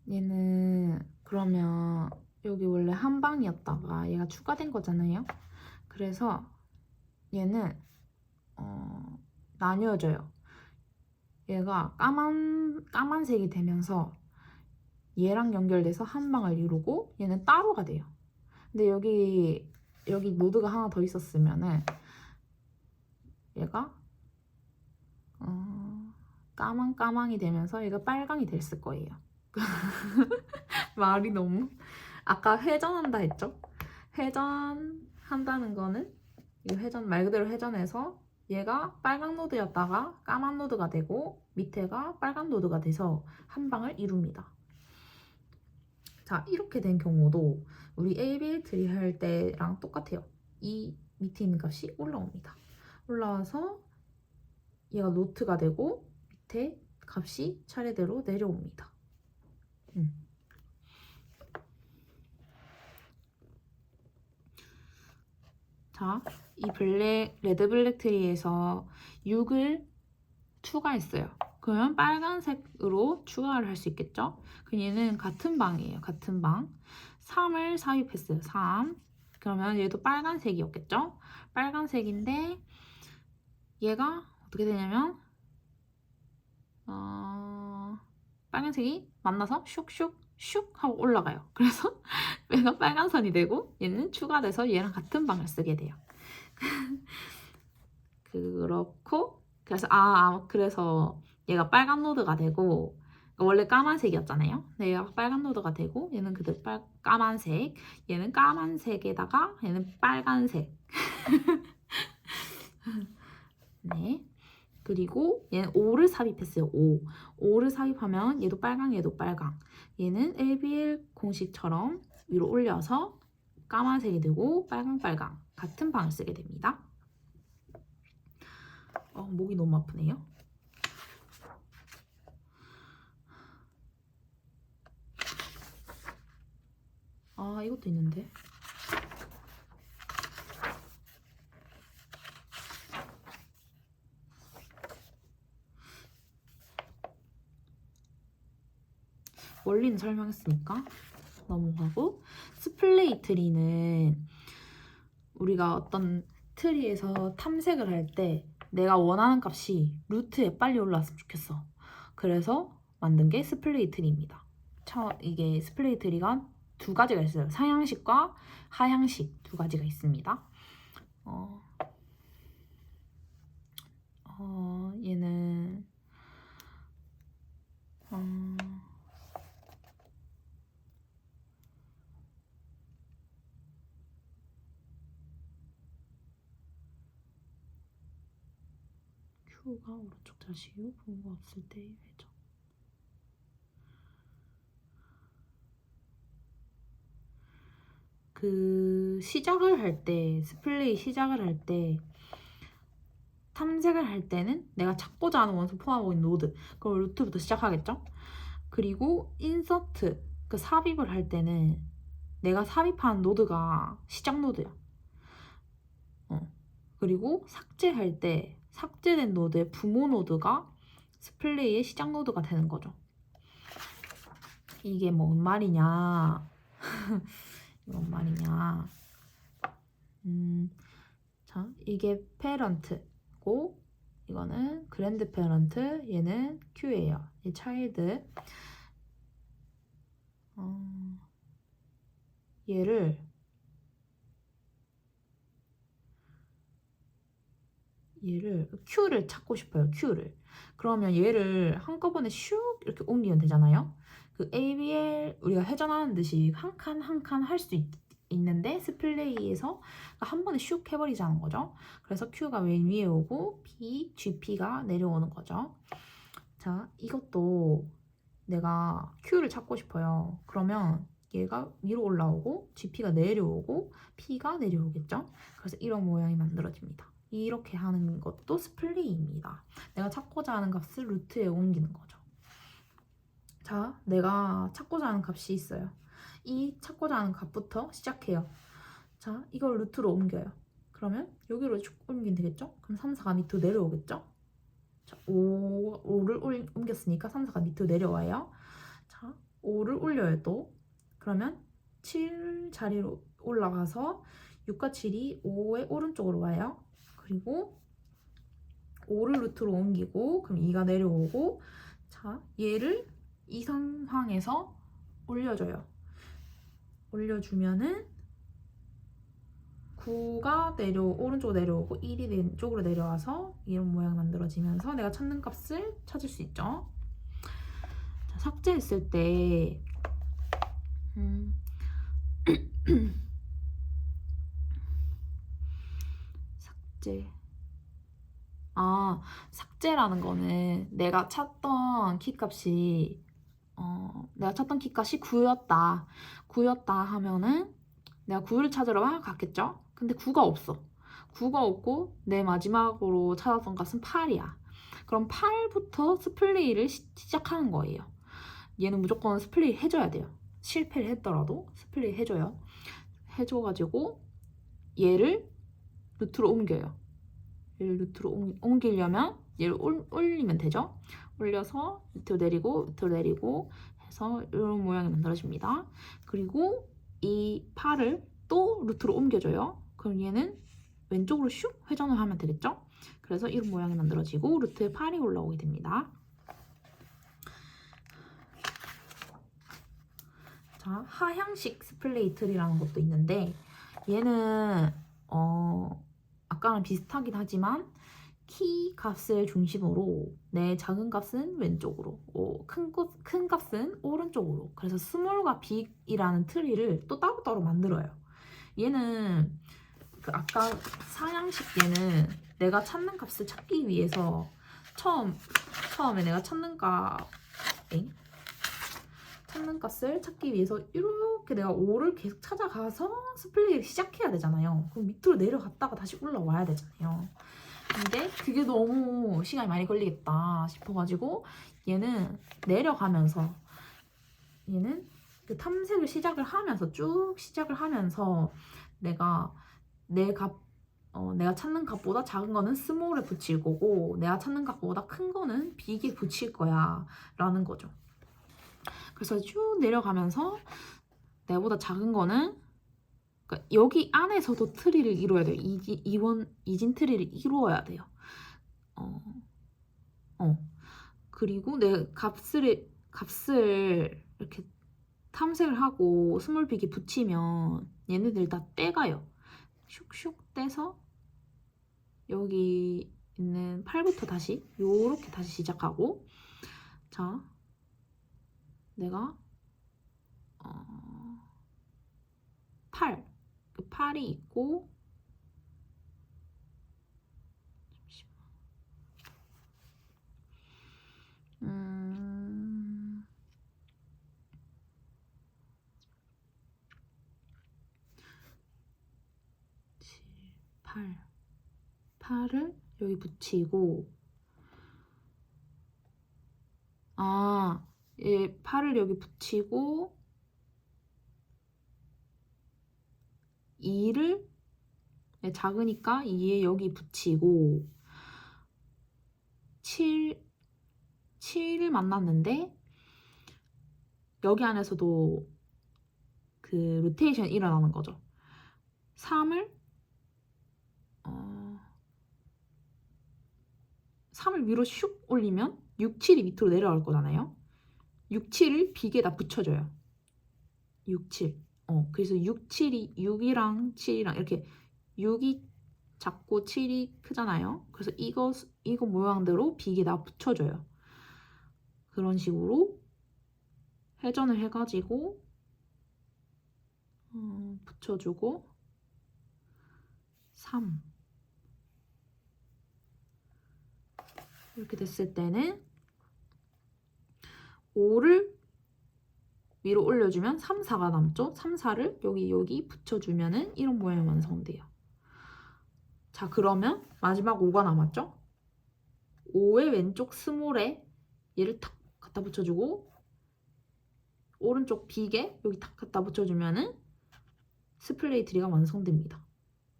얘는 그러면 여기 원래 한 방이었다가 얘가 추가된 거잖아요. 그래서 얘는 나뉘어져요. 얘가 까만색이 되면서 얘랑 연결돼서 한 방을 이루고 얘는 따로가 돼요. 근데 여기 노드가 하나 더 있었으면은 얘가 까망이 되면서 얘가 빨강이 됐을 거예요. 말이 너무 아까 회전한다 했죠? 회전한다는 거는 이 회전 말 그대로 회전해서 얘가 빨간 노드였다가 까만 노드가 되고 밑에가 빨간 노드가 돼서 한 방을 이룹니다. 자, 이렇게 된 경우도 우리 ABL 트리 할 때랑 똑같아요. 이 밑에 있는 값이 올라옵니다. 올라와서 얘가 노트가 되고 밑에 값이 차례대로 내려옵니다. 자, 이 레드 블랙 트리에서 6을 추가했어요. 그러면 빨간색으로 추가를 할 수 있겠죠? 그럼 얘는 같은 방이에요. 같은 방. 3을 삽입했어요. 3. 그러면 얘도 빨간색이었겠죠? 빨간색인데 얘가 어떻게 되냐면 빨간색이 만나서 슉슉 하고 올라가요. 그래서 얘가 빨간 선이 되고 얘는 추가돼서 얘랑 같은 방을 쓰게 돼요. 그렇고 그래서 얘가 빨간 노드가 되고 원래 까만색이었잖아요. 근데 얘가 빨간 노드가 되고 얘는 그대로 까만색, 얘는 까만색에다가 얘는 빨간색. 네. 그리고 얘는 5를 삽입했어요. 5를 삽입하면 얘도 빨강, 얘도 빨강. 얘는 LBL 공식처럼 위로 올려서 까만색이 되고 빨강 같은 방을 쓰게 됩니다. 목이 너무 아프네요. 이것도 있는데. 원리는 설명했으니까 넘어가고, 스플레이 트리는 우리가 어떤 트리에서 탐색을 할 때 내가 원하는 값이 루트에 빨리 올라왔으면 좋겠어. 그래서 만든 게 스플레이 트리입니다. 이게 스플레이 트리가 두 가지가 있어요. 상향식과 하향식 두 가지가 있습니다. 얘는 Q가 오른쪽 자시고 분모가 없을 때의 회전. 시작을 할 때, 스플레이 시작을 할 때 탐색을 할 때는 내가 찾고자 하는 원소 포함하고 있는 노드, 그럼 루트부터 시작하겠죠? 그리고 인서트, 삽입을 할 때는 내가 삽입한 노드가 시작 노드야. 그리고 삭제할 때 삭제된 노드의 부모 노드가 스플레이의 시작 노드가 되는 거죠. 이게 뭔 말이냐? 뭔 말이냐? 자, 이게 페런트고 이거는 그랜드 페런트, 얘는 Q예요. 이 차일드. 얘를 Q를 찾고 싶어요. Q를. 그러면 얘를 한꺼번에 슉 이렇게 옮기면 되잖아요. ABL 우리가 회전하는 듯이 한 칸 한 칸 할 수 있는데 스플레이에서 한 번에 슉 해버리자는 거죠. 그래서 Q가 맨 위에 오고 GP가 내려오는 거죠. 자, 이것도 내가 Q를 찾고 싶어요. 그러면 얘가 위로 올라오고 GP가 내려오고 P가 내려오겠죠. 그래서 이런 모양이 만들어집니다. 이렇게 하는 것도 스플레이입니다. 내가 찾고자 하는 값을 루트에 옮기는 거죠. 자, 내가 찾고자 하는 값이 있어요. 이 찾고자 하는 값부터 시작해요. 자, 이걸 루트로 옮겨요. 그러면 여기로 쭉 옮기면 되겠죠? 그럼 3, 4가 밑으로 내려오겠죠? 자, 5를 옮겼으니까 3, 4가 밑으로 내려와요. 자, 5를 올려요 또. 그러면 7 자리로 올라가서 6과 7이 5의 오른쪽으로 와요. 그리고 5를 루트로 옮기고 그럼 2가 내려오고, 자, 얘를 이 상황에서 올려줘요. 올려주면은 9가 오른쪽으로 내려오고 1이 왼쪽으로 내려와서 이런 모양이 만들어지면서 내가 찾는 값을 찾을 수 있죠. 자, 삭제했을 때 삭제라는 거는 내가 찾던 키값이 9였다. 9였다 하면은 내가 9를 찾으러 막 갔겠죠? 근데 9가 없어. 9가 없고 내 마지막으로 찾았던 값은 8이야. 그럼 8부터 스플레이를 시작하는 거예요. 얘는 무조건 스플레이 해줘야 돼요. 실패를 했더라도 스플레이 해줘요. 해줘가지고 얘를 루트로 옮겨요. 얘를 루트로 옮기려면 얘를 올리면 되죠. 올려서 밑으로 내리고 해서 이런 모양이 만들어집니다. 그리고 이 8을 또 루트로 옮겨줘요. 그럼 얘는 왼쪽으로 슉 회전을 하면 되겠죠. 그래서 이런 모양이 만들어지고 루트에 8이 올라오게 됩니다. 자, 하향식 스플레이 트리라는 것도 있는데 얘는 아까랑 비슷하긴 하지만 키 값을 중심으로 내 작은 값은 왼쪽으로, 큰 값은 오른쪽으로. 그래서 스몰과 빅이라는 트리를 또 따로따로 만들어요. 얘는 아까 상향식 얘는 내가 찾는 값을 찾기 위해서 처음에 내가 찾는 값을 찾기 위해서 이렇게 내가 5를 계속 찾아가서 스플레이를 시작해야 되잖아요. 그럼 밑으로 내려갔다가 다시 올라와야 되잖아요. 근데 그게 너무 시간이 많이 걸리겠다 싶어가지고 얘는 내려가면서, 얘는 그 탐색을 시작을 하면서 내가 내가 찾는 값보다 작은 거는 스몰에 붙일 거고 내가 찾는 값보다 큰 거는 빅에 붙일 거야 라는 거죠. 그래서 쭉 내려가면서 내보다 작은 거는 그러니까 여기 안에서도 트리를 이루어야 돼요. 이진 트리를 이루어야 돼요. 그리고 내 값을 이렇게 탐색을 하고 스몰빅에 붙이면 얘네들 다 떼가요. 슉슉 떼서 여기 있는 팔부터 다시 요렇게 다시 시작하고, 자, 내가 그 팔이 있고, 잠시만. 8을 여기 붙이고, 얘 8을 여기 붙이고 2를 작으니까 2에 여기 붙이고 7을 만났는데 여기 안에서도 그 로테이션이 일어나는 거죠. 3을 위로 슉 올리면 6, 7이 밑으로 내려갈 거잖아요. 6, 7을 빅에다 붙여줘요. 6, 7. 그래서 6이랑 7이랑 이렇게 6이 작고 7이 크잖아요. 그래서 이거 모양대로 빅에다 붙여줘요. 그런 식으로 회전을 해가지고 붙여주고 3 이렇게 됐을 때는 5를 위로 올려주면 3, 4가 남죠? 3, 4를 여기 붙여주면은 이런 모양이 완성돼요. 자, 그러면 마지막 5가 남았죠? 5의 왼쪽 스몰에 얘를 탁 갖다 붙여주고 오른쪽 빅에 여기 탁 갖다 붙여주면은 스플레이 트리가 완성됩니다.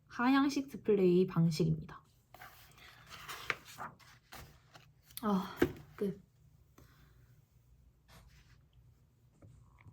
하향식 스플레이 방식입니다.